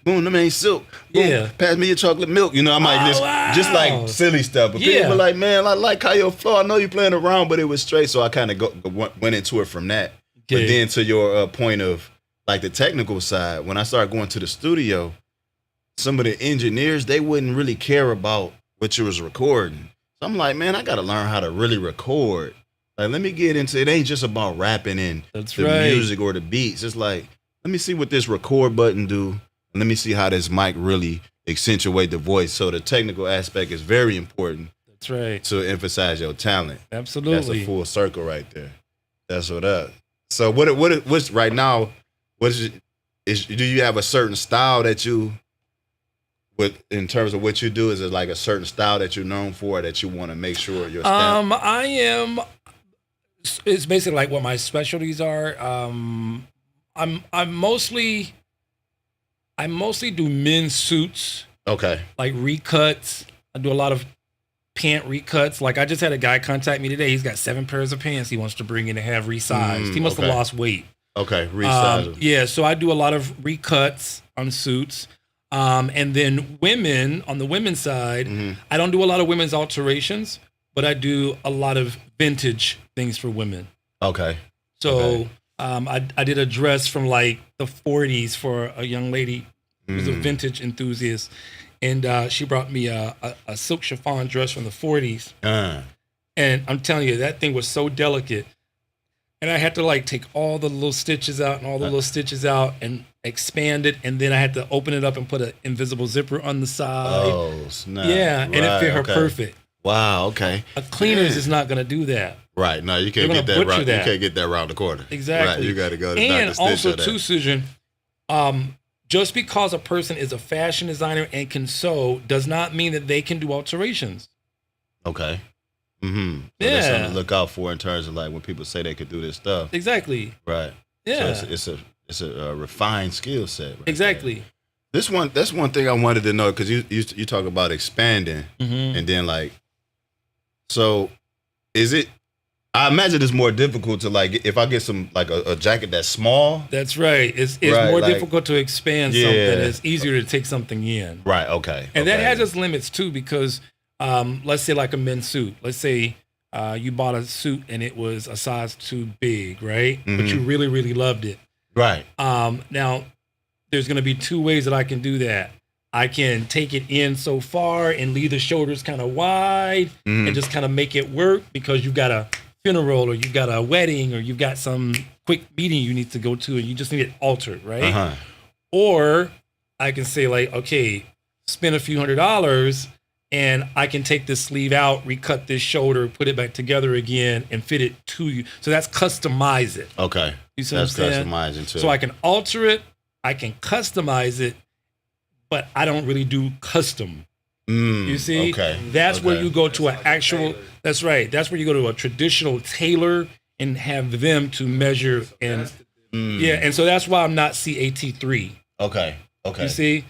boom, them ain't silk. Boom, pass me your chocolate milk. You know, I might just like silly stuff. But people were like, man, I like how your flow. I know you playing around, but it was straight. So I kind of went into it from that. But then to your point of like the technical side, when I started going to the studio, some of the engineers, they wouldn't really care about what you was recording. So I'm like, man, I got to learn how to really record. Like, let me get into it. It ain't just about rapping and the music or the beats. It's like, let me see what this record button do. And let me see how this mic really accentuate the voice. So the technical aspect is very important. That's right. To emphasize your talent. Absolutely. That's a full circle right there. That's what up. So what's right now, do you have a certain style that you, in terms of what you do, is it like a certain style that you're known for that you want to make sure you're it's basically like what my specialties are. I mostly do men's suits. Okay. Like recuts. I do a lot of pant recuts. Like I just had a guy contact me today. He's got 7 pairs of pants he wants to bring in to have resized. He must have lost weight. Okay, resized. Yeah, so I do a lot of recuts on suits. And then women, on the women's side, I don't do a lot of women's alterations, but I do a lot of vintage things for women. Okay. So I did a dress from like the 40s for a young lady who was a vintage enthusiast. And she brought me a silk chiffon dress from the 40s. And I'm telling you, that thing was so delicate. And I had to like take all the little stitches out and all the little stitches out and expand it. And then I had to open it up and put an invisible zipper on the side. Oh, snap. Yeah, and it fit her perfect. Wow, okay. A cleaners is not going to do that. Right. No, you can't get that round. You can't get that round the corner. Exactly. Right. You got to go to and Dr. Stitch also too, Susan, just because a person is a fashion designer and can sew does not mean that they can do alterations. Okay. So there's something to look out for in terms of like when people say they could do this stuff. Exactly. Right. Yeah. So it's a refined skill set. Right exactly. That's one thing I wanted to know, because you talk about expanding and then like, so is it, I imagine it's more difficult to like, if I get some like a jacket that's small. That's right. It's right, more like, difficult to expand something. It's easier to take something in. Right. Okay. And that has its limits too, because let's say like a men's suit. Let's say you bought a suit and it was a size too big, right? But you really, really loved it. Right. Now, there's going to be 2 ways that I can do that. I can take it in so far and leave the shoulders kind of wide and just kind of make it work because you've got a funeral or you've got a wedding or you've got some quick meeting you need to go to and you just need it altered, right? Or I can say like, okay, spend a few $100s and I can take this sleeve out, recut this shoulder, put it back together again and fit it to you. So that's customize it. Okay. You see that's what I'm saying? Customizing too. So I can alter it, I can customize it, but I don't really do custom. You see? Okay. That's where you go to an actual, that's right. That's where you go to a traditional tailor and have them to measure. And yeah, and so that's why I'm not CAT3. Okay. You see?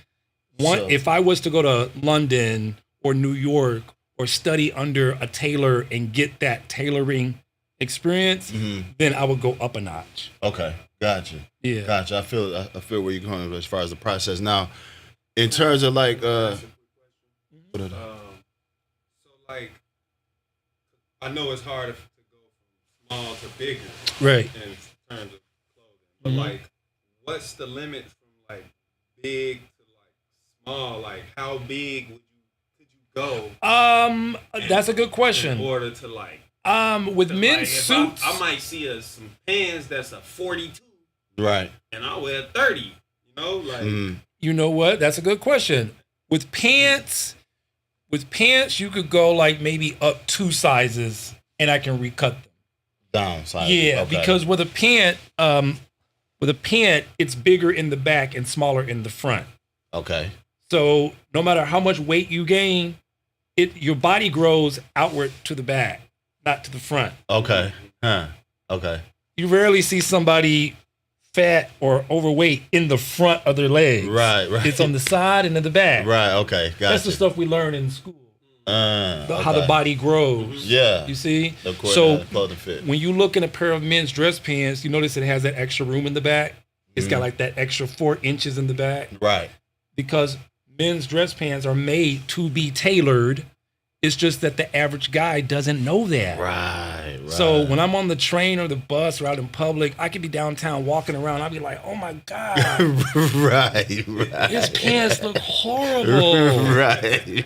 If I was to go to London or New York or study under a tailor and get that tailoring experience, then I would go up a notch. Okay. Gotcha. Yeah. Gotcha. I feel where you're going as far as the process. Now, in terms of like so like I know it's hard to go from small to bigger, right? In terms of clothing, but like, what's the limit from like big to like small? Like, how big could you go? That's a good question. In order to like, with men's suits, I might see some pants that's a 42, right? And I wear 30. You know, like. You know what? That's a good question. With pants, you could go like maybe up 2 sizes, and I can recut them. Down size. Yeah, because with a pant, it's bigger in the back and smaller in the front. Okay. So no matter how much weight you gain, your body grows outward to the back, not to the front. Okay. Okay. You rarely see somebody fat or overweight in the front of their legs. Right. It's on the side and in the back. Right, okay. Gotcha. That's the stuff we learn in school. Okay. How the body grows. Yeah. You see? Of course, so fit. When you look in a pair of men's dress pants, you notice it has that extra room in the back. It's got like that extra 4 inches in the back. Right. Because men's dress pants are made to be tailored. It's just that the average guy doesn't know that. Right. So when I'm on the train or the bus or out in public, I could be downtown walking around. I'll be like, oh my God. Right. His pants look horrible. Right.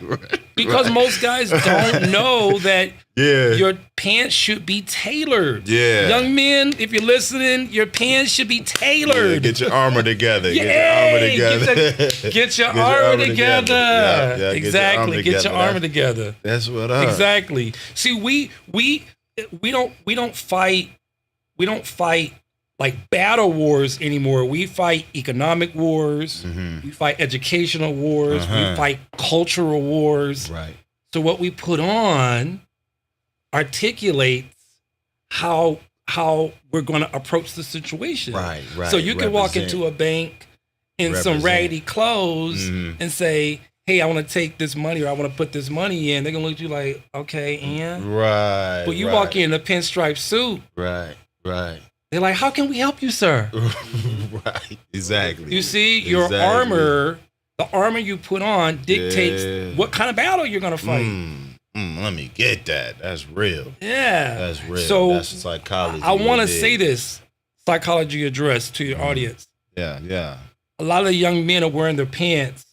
Because most guys don't know that Yeah. your pants should be tailored. Yeah. Young men, if you're listening, your pants should be Yeah, tailored. get your armor together. Yeah, Get your armor together. Get your armor together. Yeah, Exactly. Get your armor together. That's what up. Exactly. See, we don't fight like battle wars anymore. We fight economic wars. We fight educational wars. We fight cultural wars. Right. So what we put on articulates how we're going to approach the situation. Right. So you can walk into a bank in some raggedy clothes and say, hey, I want to take this money or I want to put this money in. They're going to look at you like, okay, and? Right. But you walk in a pinstripe suit. Right. They're like, how can we help you, sir? Right. Exactly. You see, your armor, the armor you put on dictates what kind of battle you're going to fight. Let me get that. That's real. Yeah. That's real. So that's psychology. I want to say this psychology address to your audience. Yeah. A lot of the young men are wearing their pants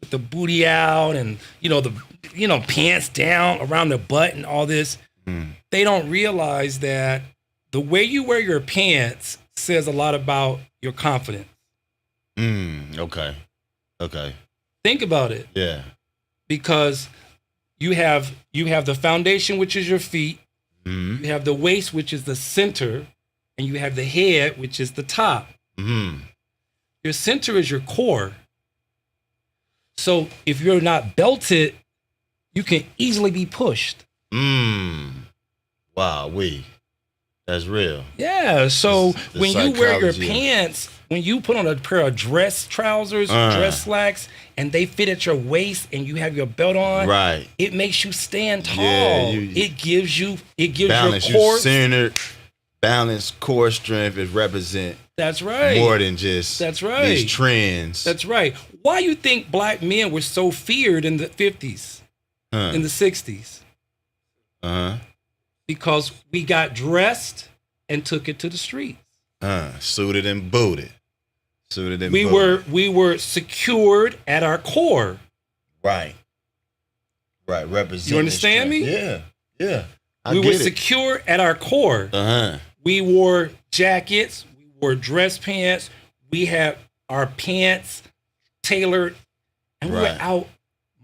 with the booty out and, the pants down around their butt and all this. They don't realize that the way you wear your pants says a lot about your confidence. Okay. Think about it. Yeah. Because you have the foundation, which is your feet. You have the waist, which is the center, and you have the head, which is the top. Your center is your core. So if you're not belted, you can easily be pushed. Wow, that's real. Yeah. So The when you wear your psychology. pants, when you put on a pair of dress trousers, dress slacks, and they fit at your waist and you have your belt on, Right. it makes you stand tall. Yeah, it gives Balance. your core. You centered, balance, core strength. It represent That's right. more than just That's right. these trends. That's right. Why you think black men were so feared in the 50s, in the 60s? Because we got dressed and took it to the streets. Suited and booted. We were secured at our core. Right. Represent. You understand me? Yeah. We were secure at our core. We wore jackets. We wore dress pants. We had our pants tailored, and we were out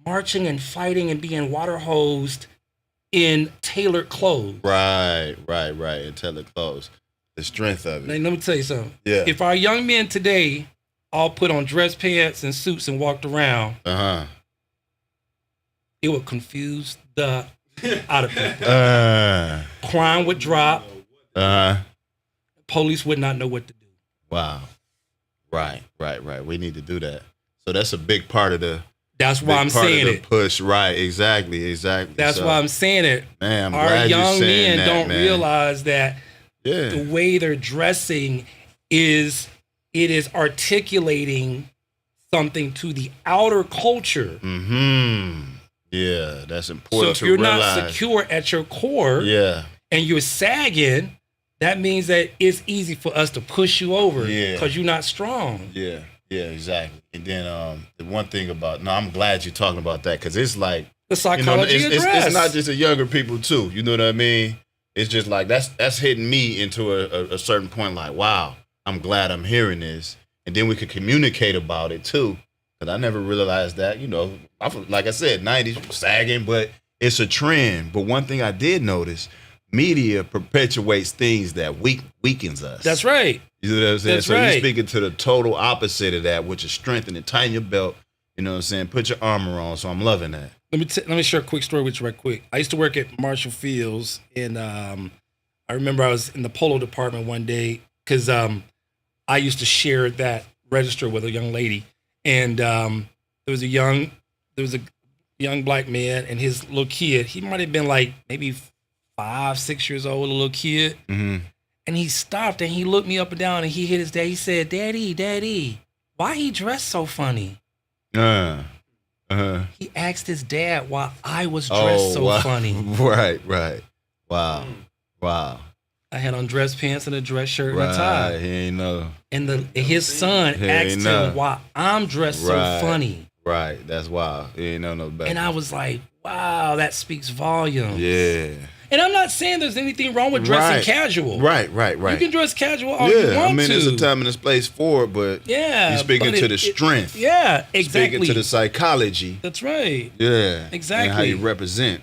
marching and fighting and being water hosed in tailored clothes. Right. In tailored clothes. The strength of it. Now, let me tell you something. Yeah. If our young men today all put on dress pants and suits and walked around, it would confuse the out of people. Crime would drop. Police would not know what to do. Wow. Right. We need to do that. So that's a big part of the. That's why I'm saying it. Push. Right. Exactly. That's why I'm saying it. Man, I'm our glad young you're saying men that, don't realize that the way they're dressing is articulating something to the outer culture. Yeah, that's important. So if you're not secure at your core, and you're sagging, that means that it's easy for us to push you over because you're not strong. Yeah, exactly. And then the one thing about I'm glad you're talking about that because it's like the psychology it's not just the younger people too. You know what I mean? It's just like that's hitting me into a certain point. Like, wow, I'm glad I'm hearing this, and then we could communicate about it too. Because I never realized that. Like I said, 90s sagging, but it's a trend. But one thing I did notice, media perpetuates things that weakens us. That's right. You know what I'm saying? That's so right. you're speaking to the total opposite of that, which is strengthen and tighten your belt. You know what I'm saying? Put your armor on. So I'm loving that. Let me share a quick story with you right quick. I used to work at Marshall Fields, and I remember I was in the polo department one day because I used to share that register with a young lady, and there was a young black man and his little kid. He might have been like maybe 5, 6 years old, a little kid. And he stopped and he looked me up and down and he hit his dad. He said, Daddy, why he dressed so funny? He asked his dad why I was dressed so funny. Right. Wow. I had on dress pants and a dress shirt and a tie. He ain't know. And his son asked him why I'm dressed so funny. Right. That's wild. He ain't know no better. And I was like, wow, that speaks volumes. Yeah. And I'm not saying there's anything wrong with dressing casual. Right. You can dress casual all you want to. I mean, there's a time and a place for it, but you're speaking to the strength. Yeah, exactly. Speaking to the psychology. That's right. Yeah. Exactly. And how you represent.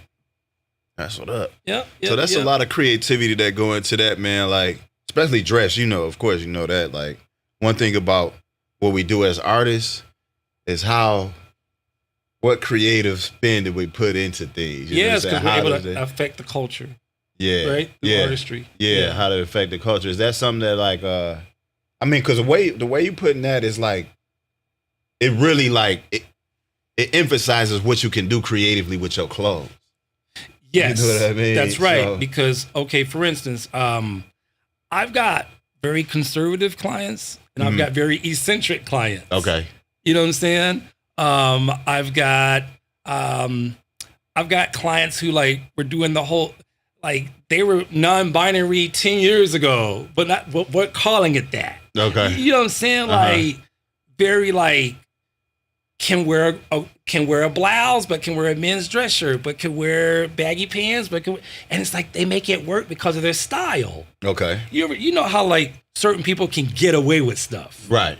That's what up. Yep. So that's a lot of creativity that go into that, man. Like, especially dress, of course, you know that. Like, one thing about what we do as artists is what creative spin did we put into things? Yes, because we're able to affect the culture. Yeah. Right? Through artistry. Yeah, how to affect the culture. Is that something that, like, I mean, because the way you putting that is, like, it really, like, it emphasizes what you can do creatively with your clothes. Yes. You know what I mean? That's right. So, because, okay, for instance, I've got very conservative clients and I've got very eccentric clients. Okay. You know what I'm saying? I've got clients who like were doing the whole, like they were non-binary 10 years ago, but what calling it that. Okay. You know what I'm saying? Like very like can wear a blouse, but can wear a men's dress shirt, but can wear baggy pants, and it's like they make it work because of their style. Okay. You know how like certain people can get away with stuff. Right.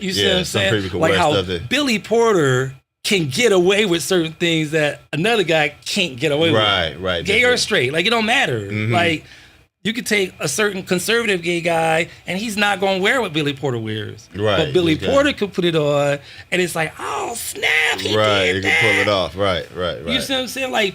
You see what I'm saying? Some people can like wear how stuff that... Billy Porter can get away with certain things that another guy can't get away with. Right. Gay or straight, like it don't matter. Like you could take a certain conservative gay guy and he's not going to wear what Billy Porter wears. Right. But Billy Porter could put it on and it's like, oh, snap, he did that. Can pull it off. Right. You see what I'm saying? Like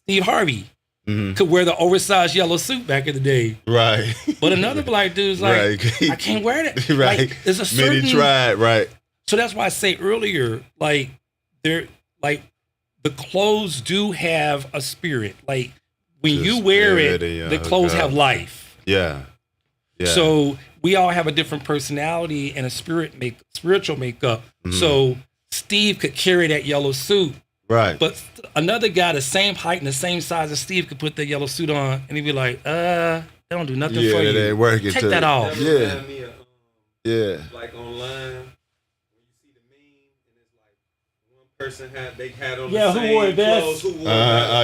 Steve Harvey could wear the oversized yellow suit back in the day. Right. But another black dude's like, I can't wear that. Right. Like, there's a certain... Many tried, right. So that's why I say earlier, like, the clothes do have a spirit. Like when you wear it, the clothes have life. Yeah. So we all have a different personality and a spiritual makeup. So Steve could carry that yellow suit. Right. But another guy the same height and the same size as Steve could put that yellow suit on and he'd be like, they don't do nothing for you. Yeah, they ain't working. Take that off. Yeah. Like online. Person had on the same who wore best. Clothes, yeah.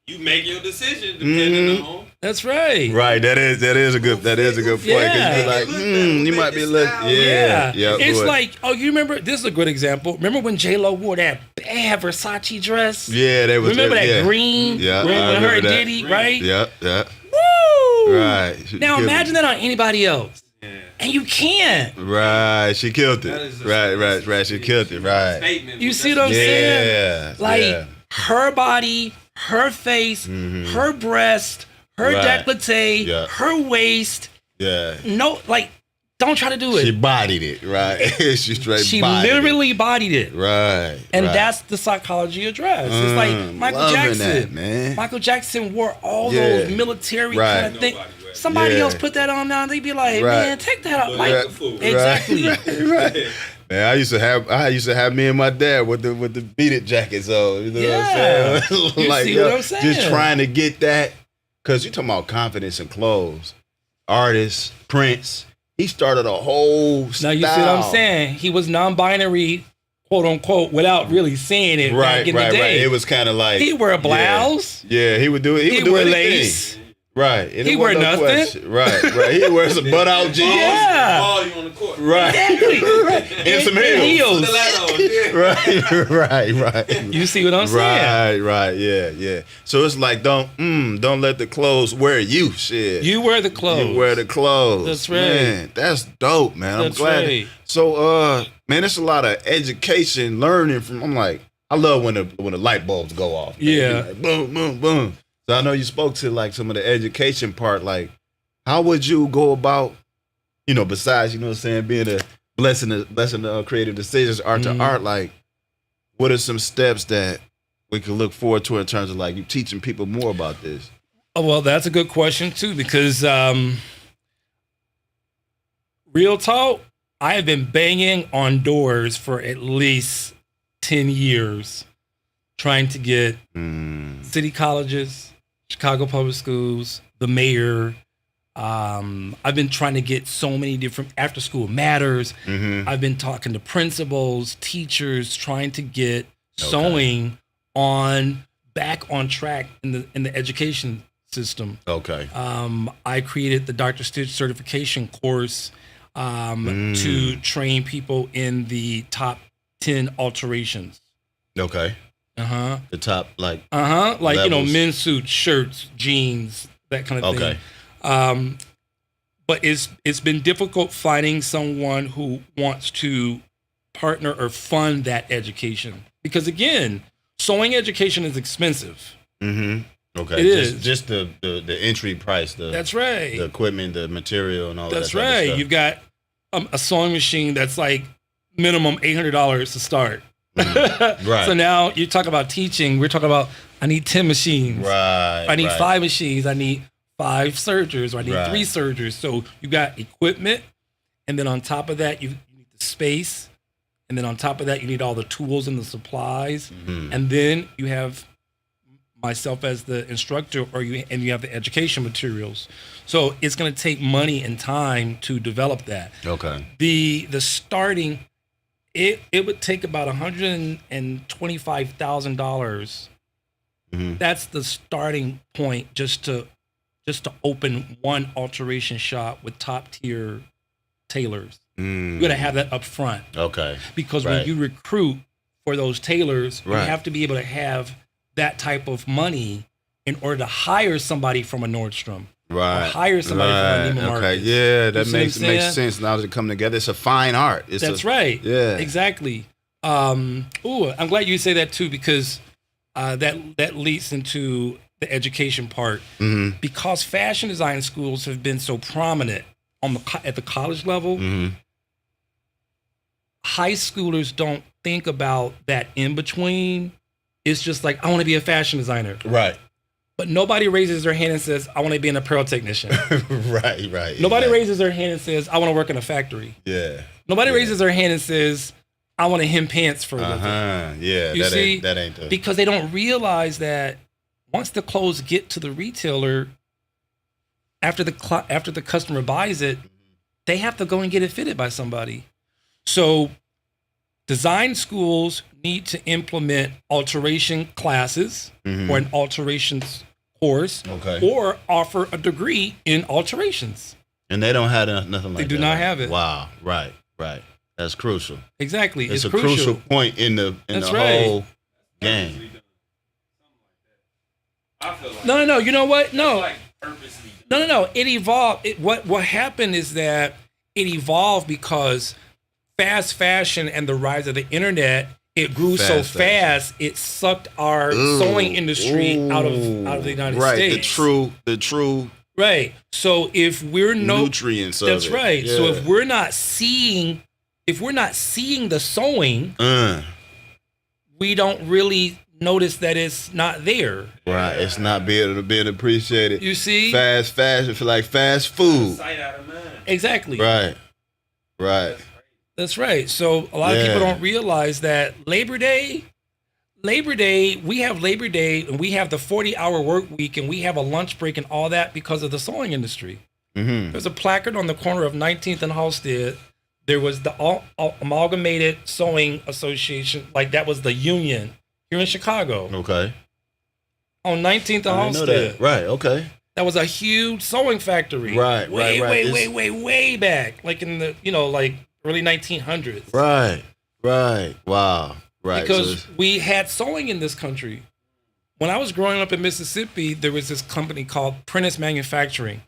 You make your decision depending on. That's right. Right. That is a good point. Yeah. You're like, you might be looking. Yeah. It's like, you remember? This is a good example. Remember when J-Lo wore that bad Versace dress? Yeah, they was. Remember that green? Yeah. With her and Diddy, right? Yeah. Woo! Right. Now imagine that on anybody else. And you can't. Right. She killed it. Right. She killed it. Right. You see what I'm saying? Like her body, her face, her breast, her décolleté, her waist. Yeah. No, like, don't try to do it. She bodied it, right? She literally bodied it. Right. And that's the psychology of dress. It's like Michael Jackson. That, man. Michael Jackson wore all those military kind of things. Somebody else put that on now, they'd be like, man, take that off. Like, exactly. Right. Man, I used to have me and my dad with the beat it jackets on. You know what I'm saying? You see what I'm saying? Just trying to get that, because you're talking about confidence in clothes. Artists, Prince, he started a whole style. Now you see what I'm saying? He was non-binary, quote unquote, without really saying it back in the day. Right. It was kind of like, he'd wear a blouse. Yeah, he would do it. He would wear lace. Right. He wear nothing. Question. Right. He wears a butt-out jeans. Yeah. Ball you on the court. Right. Exactly. And some heels. Right. You see what I'm saying? Right. Yeah. So it's like, don't let the clothes wear you. Shit. You wear the clothes. You wear the clothes. That's right. Man, that's dope, man. I'm glad. Right. So, man, it's a lot of education, learning from. I'm like, I love when the light bulbs go off. Man. Yeah. Like, boom, boom, boom. So I know you spoke to like some of the education part. Like, how would you go about, besides, what I'm saying, being a blessing the creative decisions, Art2Art, like, what are some steps that we can look forward to in terms of like you teaching people more about this? Oh, well, that's a good question too, because real talk, I have been banging on doors for at least 10 years trying to get city colleges, Chicago public schools, the mayor, I've been trying to get so many different after school matters. I've been talking to principals, teachers, trying to get sewing back on track in the education system. Okay. I created the Dr. Stitch certification course to train people in the top 10 alterations. Okay. The top like levels. Men's suits, shirts, jeans, that kind of thing. But it's been difficult finding someone who wants to partner or fund that education, because again, sewing education is expensive. Okay, it is just the entry price. That's right. The equipment, the material, and all that. That's right. You've got a sewing machine that's like minimum $800 to start. Right. So now you talk about teaching. We're talking about I need 10 machines. Right. I need 5 machines. I need 5 sergers. Or I need 3 sergers. So you got equipment, and then on top of that, you need the space, and then on top of that, you need all the tools and the supplies, and then you have myself as the instructor, and you have the education materials. So it's going to take money and time to develop that. Okay. The starting, it would take about $125,000. That's the starting point just to open one alteration shop with top tier tailors. You got to have that up front. Okay. Because when you recruit for those tailors, you have to be able to have that type of money in order to hire somebody from a Nordstrom. Or hire somebody from a Neiman Marcus. Okay, yeah, that makes sense now to come together. It's a fine art. That's right. Yeah. Exactly. I'm glad you say that too, because that leads into the education part. Because fashion design schools have been so prominent at the college level, high schoolers don't think about that in between. It's just like, I want to be a fashion designer. Right. But nobody raises their hand and says, I want to be an apparel technician. Right. Nobody raises their hand and says, I want to work in a factory. Yeah. Nobody raises their hand and says, I want to hem pants for a living. Yeah, you see? That ain't the... Because they don't realize that once the clothes get to the retailer, after the customer buys it, they have to go and get it fitted by somebody. So design schools need to implement alteration classes or an alterations course, or offer a degree in alterations. And they don't have nothing like that. They do not have it. Wow. Right. That's crucial. Exactly. It's a crucial point in the whole game. No. You know what? No. No. It evolved. What happened is that it evolved because fast fashion and the rise of the internet, it grew so fast, it sucked our sewing industry out of the United States. Right, the true. Right. So if we're nutrients of that's it. right. Yeah. So if we're not seeing the sewing, we don't really notice that it's not there. Right. It's not being appreciated. You see? Fast fashion feel like fast food. Sight out of mind. Exactly. Right. That's right. So a lot of people don't realize that Labor Day, we have Labor Day and we have the 40-hour work week and we have a lunch break and all that because of the sewing industry. There's a placard on the corner of 19th and Halstead. There was the Amalgamated Sewing Association, like that was the union here in Chicago. Okay. On 19th and Halstead. Right, okay. That was a huge sewing factory. Right. Way back. Like in the, early 1900s. Right. Wow. Right. Because we had sewing in this country. When I was growing up in Mississippi, there was this company called Prentice Manufacturing.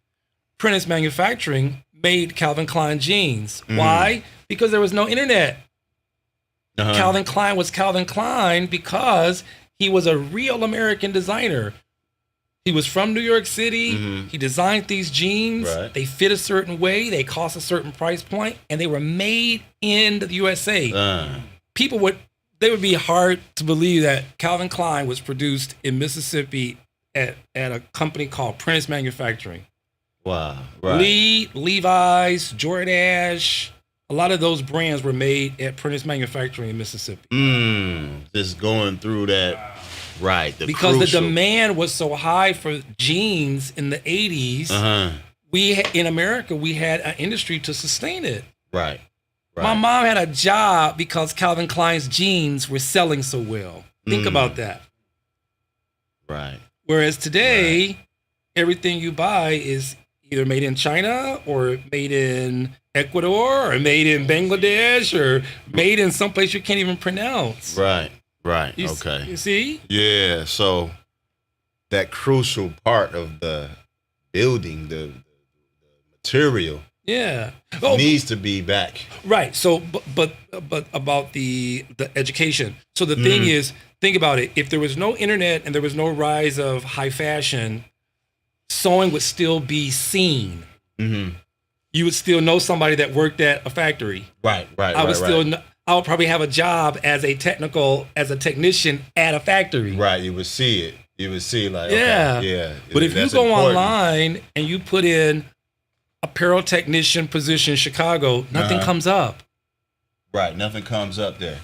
Prentice Manufacturing made Calvin Klein jeans. Why? Because there was no internet. Calvin Klein was Calvin Klein because he was a real American designer. He was from New York City. He designed these jeans. Right. They fit a certain way. They cost a certain price point, and they were made in the USA. People would be hard to believe that Calvin Klein was produced in Mississippi at a company called Prentice Manufacturing. Wow. Right. Levi's, Jordache, a lot of those brands were made at Prentice Manufacturing in Mississippi. Just going through that. Right. Because the demand was so high for jeans in the 80s in America, we had an industry to sustain it. Right. My mom had a job because Calvin Klein's jeans were selling so well. Think about that. Right. Whereas today, everything you buy is either made in China or made in Ecuador or made in Bangladesh or made in someplace you can't even pronounce. Right. Okay. You see? Yeah. So that crucial part of the building, the material, needs to be back. Right. So, but about the education. So the thing is, think about it. If there was no internet and there was no rise of high fashion, sewing would still be seen. Mm-hmm. You would still know somebody that worked at a factory. Right. I would probably have a job as a technician at a factory. Right. You would see it. You would see like, yeah. Okay, yeah. But if you go online and you put in apparel technician position Chicago, nothing comes up. Right. Nothing comes up there.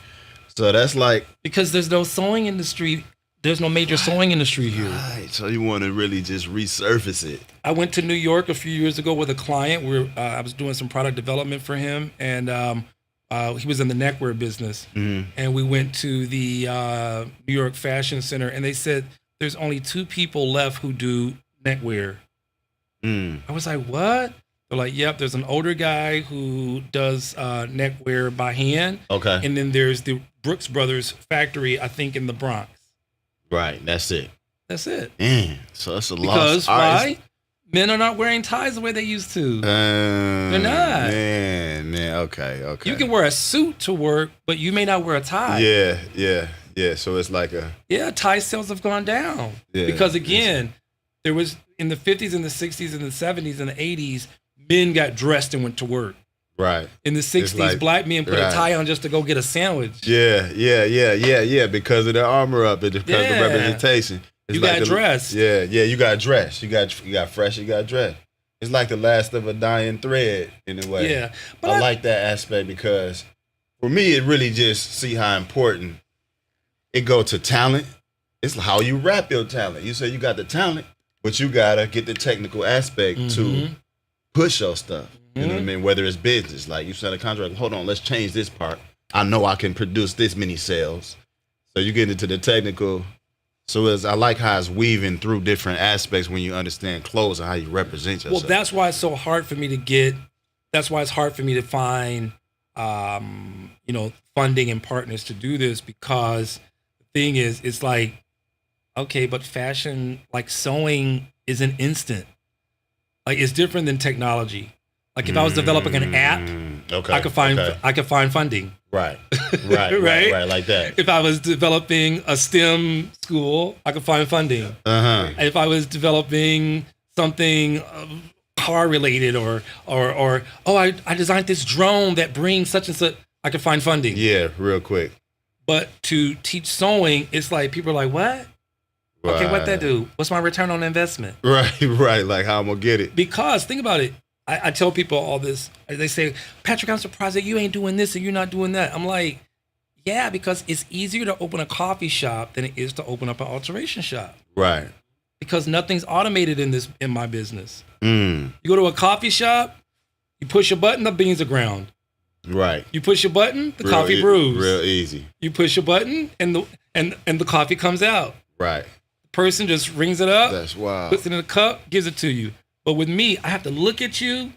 So that's like, because there's no sewing industry. There's no major sewing industry here. Right. So you want to really just resurface it. I went to New York a few years ago with a client where I was doing some product development for him, and he was in the neckwear business. Mm-hmm. And we went to the New York Fashion Center, and they said there's only 2 people left who do neckwear. I was like, what? They're like, yep, there's an older guy who does neckwear by hand. Okay. And then there's the Brooks Brothers factory, I think, in the Bronx. Right. That's it. Man, so that's a lot. Because why? Men are not wearing ties the way they used to. They're not. Man. Okay. You can wear a suit to work, but you may not wear a tie. Yeah. So it's like tie sales have gone down. Yeah, because again, there was in the 50s and the 60s and the 70s and the 80s, men got dressed and went to work. Right. In the 60s, black men put a tie on just to go get a sandwich. Yeah. Because of the armor up, because of the representation. It's you got dressed. Yeah. You got dressed. You got fresh. You got dressed. It's like the last of a dying thread in a way. Yeah. But I like that aspect because for me, it really just see how important it go to talent. It's how you wrap your talent. You say you got the talent, but you gotta get the technical aspect to push your stuff. You know what I mean? Whether it's business, like you sign a contract, hold on, let's change this part. I know I can produce this many sales. So you get into the technical. So I like how it's weaving through different aspects when you understand clothes and how you represent yourself. Well, that's why it's so hard for me to find, funding and partners to do this, because the thing is, it's like, okay, but fashion, like sewing is an instant. Like it's different than technology. Like if I was developing an app, I could find funding. Right, like that. If I was developing a STEM school, I could find funding. If I was developing something car related, or I designed this drone that brings such and such, I could find funding. Yeah, real quick. But to teach sewing, it's like people are like, what? Right. Okay, what that do? What's my return on investment? Right. Like how I'm gonna get it? Because think about it. I tell people all this. They say, Patrick, I'm surprised that you ain't doing this and you're not doing that. I'm like, yeah, because it's easier to open a coffee shop than it is to open up an alteration shop. Right. Because nothing's automated in my business. You go to a coffee shop, you push a button, the beans are ground. Right. You push a button, the coffee brews. Real easy. You push a button and the coffee comes out. Right. The person just rings it up. That's wild. Puts it in a cup, gives it to you. But with me, I have to look at you,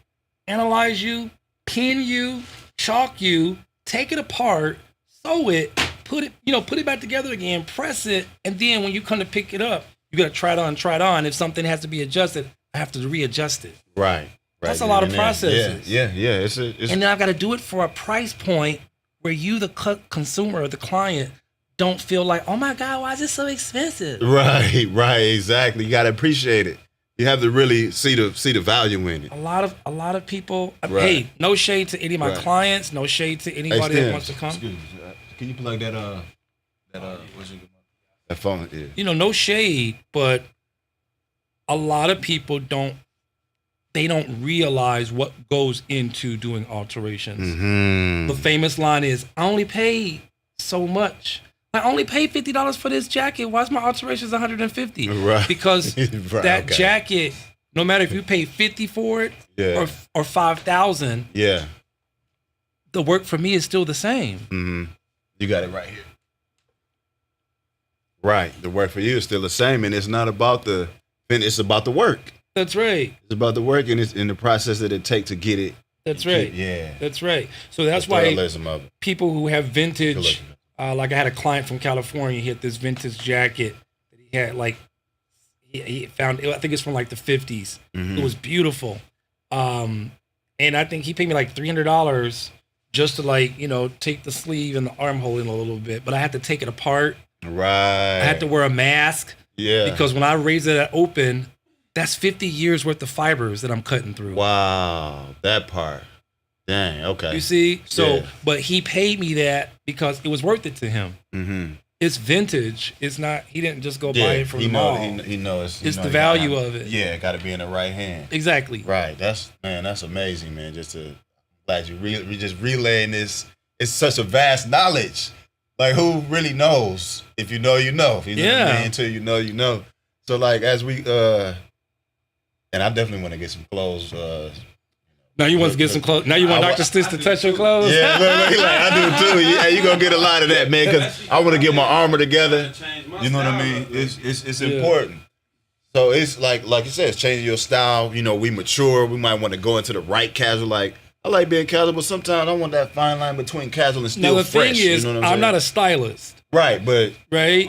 analyze you, pin you, chalk you, take it apart, sew it, put it back together again, press it, and then when you come to pick it up, you gotta try it on. If something has to be adjusted, I have to readjust it. Right. That's a lot of processes. Yeah. It's and then I've got to do it for a price point where you, the consumer or the client, don't feel like, oh my God, why is it so expensive? Right, exactly. You gotta appreciate it. You have to really see the value in it. A lot of people. Right. Hey, no shade to any of my clients. No shade to anybody that wants to come. Excuse me. Can you plug that phone? Yeah. No shade, but a lot of people don't realize what goes into doing alterations. The famous line is, "I only paid so much. I only paid $50 for this jacket. Why is my alterations $150?" Right. Because that jacket no matter if you pay 50 for it Yeah. or 5,000, Yeah. the work for me is still the same. Mm-hmm. You got it right here. Right. The work for you is still the same, and it's not about it's about the work. That's right. It's about the work, and it's in the process that it takes to get it. That's right. Yeah. That's right. So that's the why thoroughness of it. people who have vintage, like I had a client from California, he had this vintage jacket that he had, like, he found, I think it's from like the 50s. Mm-hmm. It was beautiful. And I think he paid me like $300 just to, like, you know, take the sleeve and the armhole in a little bit. But I had to take it apart. Right. I had to wear a mask. Yeah. Because when I raise it open, that's 50 years worth of fibers that I'm cutting through. Wow. That part. Dang. Okay. You see? So, Yeah. but he paid me that because it was worth it to him. Mm-hmm. It's vintage. It's not, he didn't just go buy it from the mall. He knows. It's the value of it. Yeah, got to be in the right hand. Exactly. Right. That's amazing, man. Glad you just relaying this. It's such a vast knowledge. Like, who really knows? If you know, you know. If you know what I mean? Until you know, you know. So, like, as we and I definitely want to get some clothes. Now you want to get some clothes. Now you want Dr. Stitch to touch your clothes? Yeah, look, I do too. Yeah, you gonna get a lot of that, man. Because I want to get my armor together. You know what I mean? It's important. So it's like you said, it's changing your style. You know, we mature. We might want to go into the right casual. Like, I like being casual, but sometimes I want that fine line between casual and still fresh. Now the thing is, you know what I'm not a stylist. Right, but right.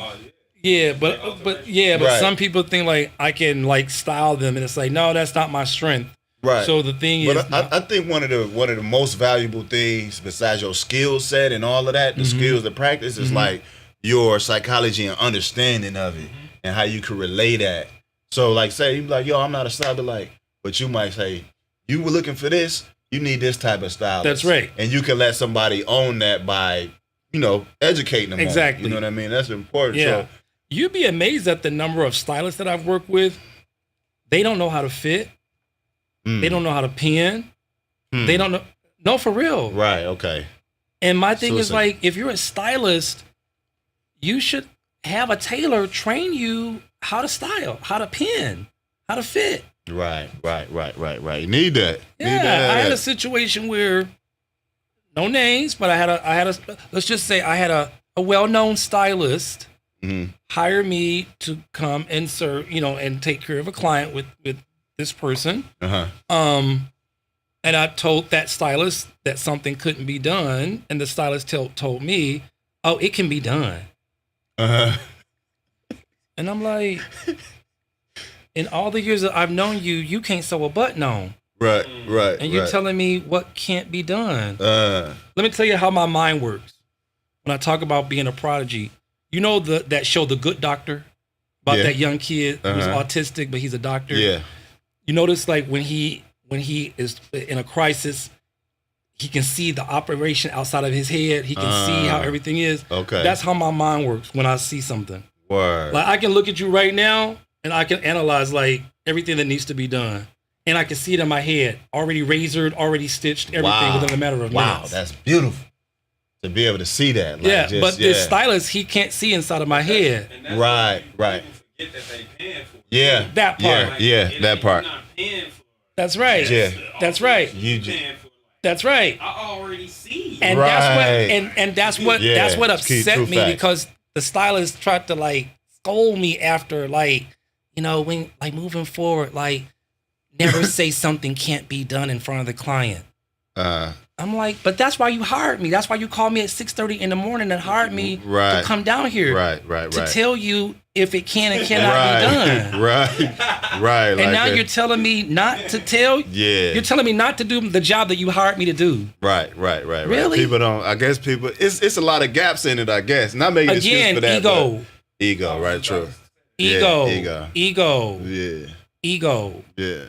Yeah, but right. Some people think like I can like style them, and it's like, no, that's not my strength. Right. So the thing is, I think one of the most valuable things besides your skill set and all of that, the skills, the practice, is like your psychology and understanding of it and how you can relay that. So like, say you be like, yo, I'm not a stylist, but you might say, you were looking for this, you need this type of stylist. That's right. And you can let somebody own that by, you know, educating them. Exactly. On it. You know what I mean? That's important. Yeah. So, you'd be amazed at the number of stylists that I've worked with. They don't know how to fit. They don't know how to pin. They don't know. No, for real. Right. Okay. And my thing is like, if you're a stylist, you should have a tailor train you how to style, how to pin, how to fit. Right. You need that. Yeah. I had a situation where, no names, but I had a let's just say I had a well-known stylist hire me to come and serve, you know, and take care of a client with this person. And I told that stylist that something couldn't be done, and the stylist told me, "Oh, it can be done." And I'm like, in all the years that I've known you, you can't sew a button on. Right. And you're telling me what can't be done. Let me tell you how my mind works. When I talk about being a prodigy, you know that show, The Good Doctor, about that young kid who's autistic, but he's a doctor. Yeah. You notice like when he is in a crisis, he can see the operation outside of his head. He can see how everything is. Okay. That's how my mind works when I see something. Word. Like I can look at you right now and I can analyze like everything that needs to be done. And I can see it in my head, already razored, already stitched, everything within a matter of minutes. Wow, that's beautiful to be able to see that. Like, this stylist, he can't see inside of my head. Right. Forget that they paying for. Yeah, that part. Yeah, that part. Not paying for. That's right. Yeah, that's right. That's right. I already see. And that's what that's what upset me because the stylist tried to like scold me after like, you know, when like moving forward, like never say something can't be done in front of the client. I'm like, but that's why you hired me. That's why you called me at 6:30 in the morning and hired me to come down here. Right. To tell you if it can and cannot be done. Right. And now you're telling me not to tell. Yeah. You're telling me not to do the job that you hired me to do. Right. Really? People don't. I guess people. It's a lot of gaps in it. I guess. Not making an excuse for that. Ego. Right. True. Ego. Yeah. Ego. Yeah.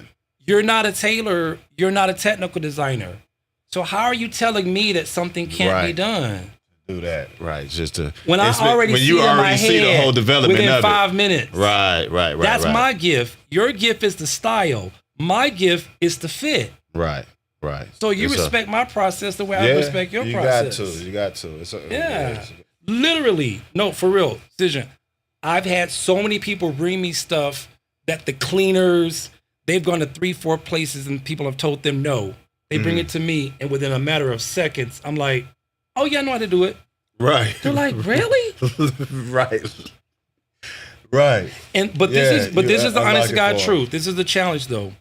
You're not a tailor. You're not a technical designer. So how are you telling me that something can't be done? Do that, right? Just to when I already when see you it in my already see head the whole development within of 5 minutes. Right. That's my gift. Your gift is the style. My gift is the fit. Right. So you respect my process the way I respect your process. You got to. Literally, no, for real, decision. I've had so many people bring me stuff that the cleaners, they've gone to 3-4 places and people have told them no. They bring it to me, and within a matter of seconds, I'm like, oh yeah, I know how to do it. Right. They're like, really? Right. Right. But this is the honest to God truth. This is the challenge though.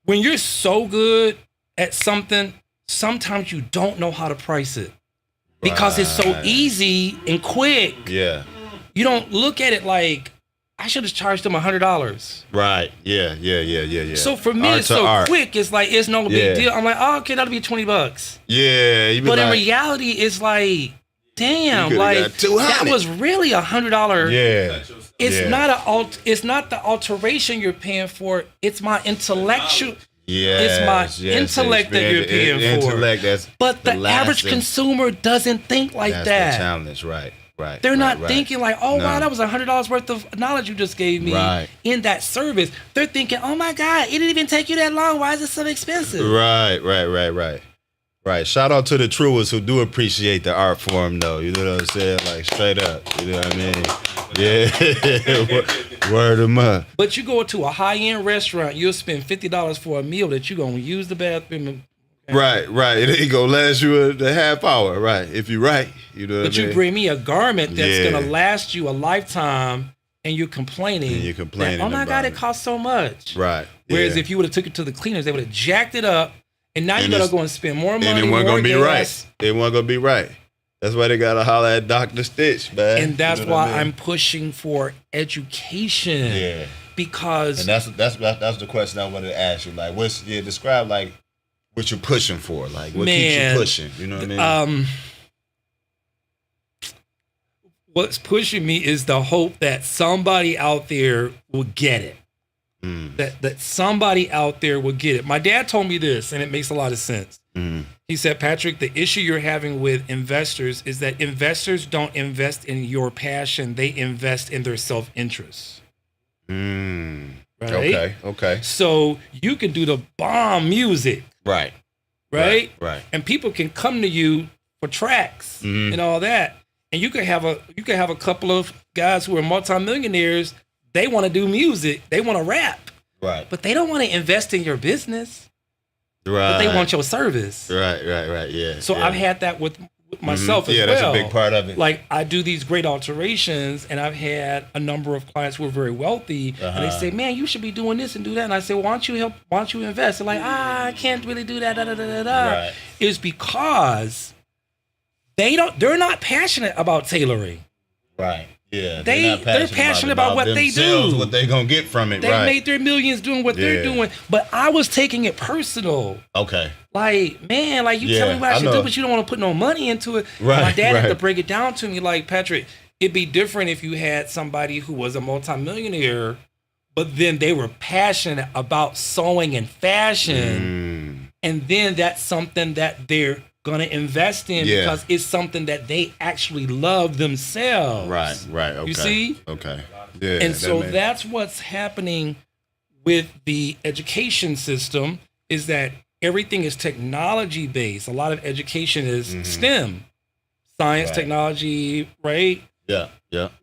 When you're so good at something, sometimes you don't know how to price it because it's so easy and quick. Yeah. You don't look at it like, I should have charged them $100. Right. Yeah. So for me, it's so quick. It's like, it's no big deal. I'm like, oh, okay, that'll be $20. Yeah. But in reality, it's like, damn, like that was really $100. Yeah. It's not the alteration you're paying for. It's my intellectual. Yeah, it's my intellect that you're paying for. But the average consumer doesn't think like that. That's the challenge, right? They're not thinking like, oh, wow, that was $100 worth of knowledge you just gave me in that service. They're thinking, oh my God, it didn't even take you that long. Why is it so expensive? Right. Shout out to the truers who do appreciate the art form, though. You know what I'm saying? Like, straight up. You know what I mean? Yeah. Word them up. But you go to a high-end restaurant, you'll spend $50 for a meal that you're going to use the bathroom. Right. It ain't going to last you a half hour, right? If you're right. You know what I mean? But you bring me a garment that's going to last you a lifetime, and you're complaining. That, oh, my God, it costs so much. Right. Whereas if you would have took it to the cleaners, they would have jacked it up. And now you gotta go and spend more money. And it wasn't gonna be right. It wasn't gonna be right. That's why they gotta holler at Dr. Stitch, man. And that's why I'm pushing for education. Yeah. Because that's the question I wanted to ask you. Like, describe like what you're pushing for. Like, what keeps you pushing? You know what I mean? What's pushing me is the hope that somebody out there will get it. That somebody out there will get it. My dad told me this, and it makes a lot of sense. He said, Patrick, the issue you're having with investors is that investors don't invest in your passion. They invest in their self-interest. Right? Okay. So you can do the bomb music. Right. And people can come to you for tracks and all that. And you could have a couple of guys who are multimillionaires. They want to do music. They want to rap. Right. But they don't want to invest in your business. Right. But they want your service. Right. Yeah. So I've had that with myself as well. Yeah, that's a big part of it. Like, I do these great alterations, and I've had a number of clients who are very wealthy, and they say, man, you should be doing this and do that. And I say, well, why don't you invest? They're like, I can't really do that, Right. It's because they're not passionate about tailoring. Right. Yeah, they're passionate about what they do. What they gonna get from it. They made their millions doing what they're doing. But I was taking it personal. Okay. Like, man, like you tell me what I should do, but you don't want to put no money into it. Right. My dad had to break it down to me, like, Patrick, it'd be different if you had somebody who was a multimillionaire, but then they were passionate about sewing and fashion. And then that's something that they're gonna invest in because it's something that they actually love themselves. Right. Okay. You see? Okay. Yeah. And so that's what's happening with the education system, is that everything is technology based. A lot of education is STEM, science, technology, right? Yeah.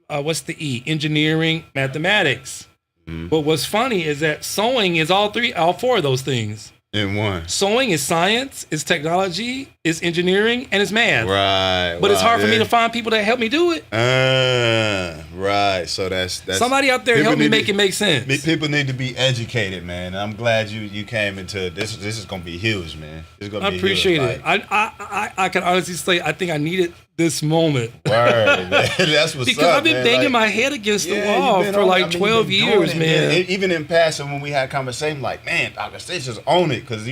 What's the E? Engineering, mathematics. But what's funny is that sewing is all four of those things. In one. Sewing is science, is technology, is engineering, and it's math. Right. But it's hard for me to find people that help me do it. Right. So that's somebody out there help me make it make sense. People need to be educated, man. I'm glad you came into this. This is gonna be huge, man. I appreciate it. I can honestly say I think I needed this moment. Word, man. That's what's because I've been banging my head against the wall for like 12 years, man. Even in passing, when we had conversation, like, man, Dr. Stitch just own it, because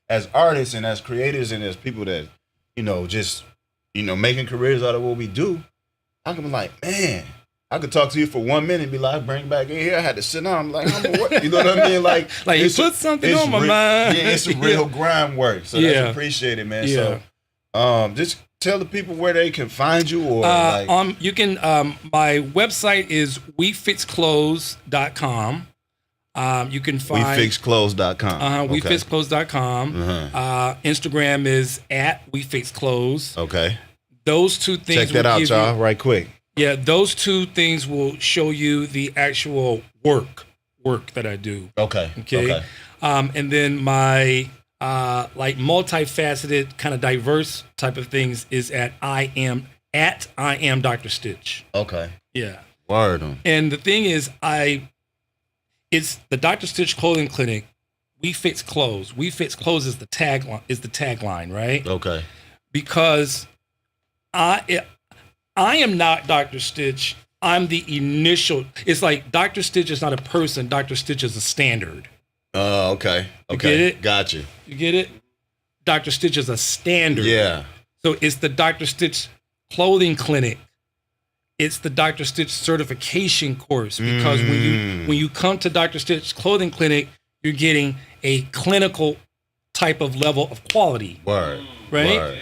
as artists and as creators and as people that just making careers out of what we do, I can be like, man, I could talk to you for 1 minute and be like, bring back in here. I had to sit down. I'm like, what? You know what I mean? Like you put something on my mind. Yeah, it's a real grind work. So that's appreciated, man. Yeah. So just tell the people where they can find you, or you can my website is wefixclothes.com. You can find wefixclothes.com. Wefixclothes.com. Instagram is @wefixclothes. Okay. Those two things. Check that out, y'all, right quick. Yeah, those two things will show you the actual work. work that I do. Okay. And then my like multifaceted, kind of diverse type of things is at I am Dr. Stitch. Okay. Yeah. Word on. And the thing is, it's the Dr. Stitch Clothing Clinic. We fix clothes. We fix clothes is the tagline, right? Okay. Because I am not Dr. Stitch. I'm the initial. It's like Dr. Stitch is not a person. Dr. Stitch is a standard. Oh, okay. You get it? Got you. You get it? Dr. Stitch is a standard. Yeah. So it's the Dr. Stitch Clothing Clinic. It's the Dr. Stitch certification course, because when you come to Dr. Stitch Clothing Clinic, you're getting a clinical type of level of quality. Word. Right? Word.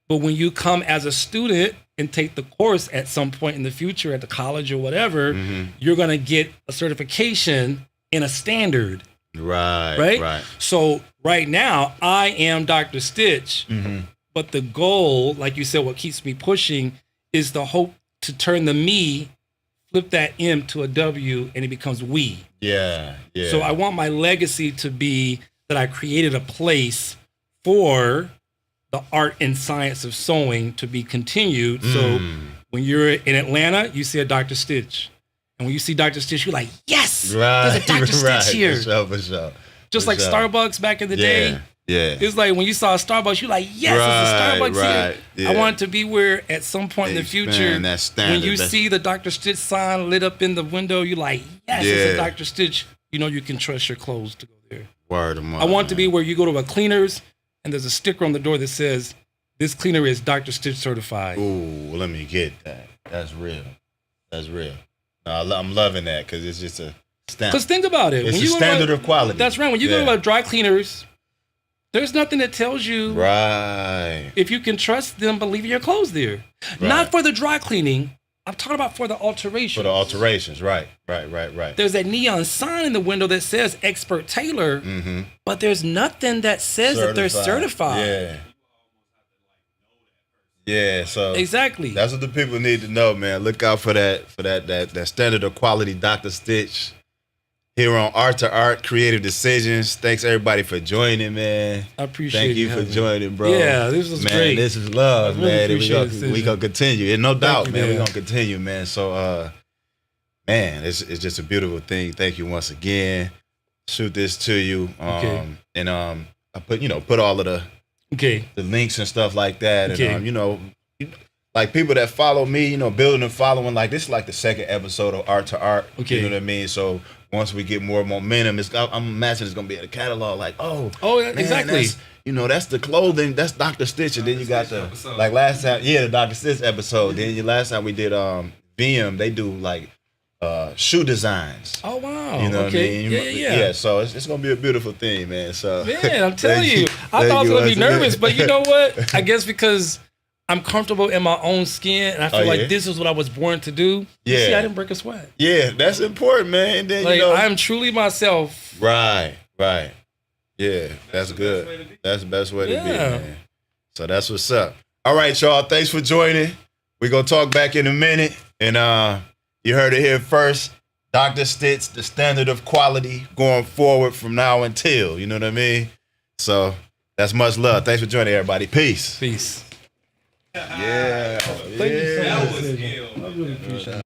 But when you come as a student and take the course at some point in the future at the college or whatever, you're going to get a certification in a standard. Right. So right now, I am Dr. Stitch, but the goal, like you said, what keeps me pushing is the hope to turn the me, flip that M to a W, and it becomes we. Yeah. So I want my legacy to be that I created a place for the art and science of sewing to be continued. So when you're in Atlanta, you see a Dr. Stitch. And when you see Dr. Stitch, you're like, yes, there's a Dr. Stitch here. For sure. Just like Starbucks back in the day. Yeah. It's like when you saw a Starbucks, you're like, yes, there's a Starbucks here. Yeah. I want it to be where at some point in the future, when you see the Dr. Stitch sign lit up in the window, you're like, yes, it's a Dr. Stitch. You know you can trust your clothes to go there. Word. I want it to be where you go to a cleaner's and there's a sticker on the door that says, this cleaner is Dr. Stitch certified. Ooh, let me get that. That's real. No, I'm loving that because it's just a stamp. Because think about it. It's a standard of quality. That's right. When you go to a dry cleaners, there's nothing that tells you if you can trust them, but leaving your clothes there. Not for the dry cleaning. I'm talking about for the alterations. For the alterations, right. There's that neon sign in the window that says expert tailor, but there's nothing that says that they're certified. Yeah, so exactly. That's what the people need to know, man. Look out for that standard of quality Dr. Stitch here on Art2Art Creative Decisions. Thanks everybody for joining, man. I appreciate Thank you for joining, bro. Yeah, this was great. This is love, man. We gonna continue. And no doubt, man, we gonna continue, man. So man, it's just a beautiful thing. Thank you once again. Shoot this to you. And I put all of the links and stuff like that. And like people that follow me, building and following, like this is like the second episode of Art2Art. You know what I mean? So once we get more momentum, I'm imagining it's gonna be in the catalog. Like, man, exactly. That's the clothing. That's Dr. Stitch, and then you got the like last time, the Dr. Stitch episode. Then last time we did VM, they do like shoe designs. Oh wow! You know what I mean? Yeah. So it's gonna be a beautiful thing, man. So man, I'm telling you, I thought I was gonna be nervous, but you know what? I guess because I'm comfortable in my own skin, and I feel like this is what I was born to do. You see, I didn't break a sweat. Yeah, that's important, man. And then I am truly myself. Right. Yeah, that's good. That's the best way to be, man. So that's what's up. All right, y'all. Thanks for joining. We're gonna talk back in a minute, and you heard it here first. Dr. Stitch, the standard of quality going forward from now until. You know what I mean? So that's much love. Thanks for joining, everybody. Peace. Peace. Yeah. Thank you so much. That was ill. I really appreciate it.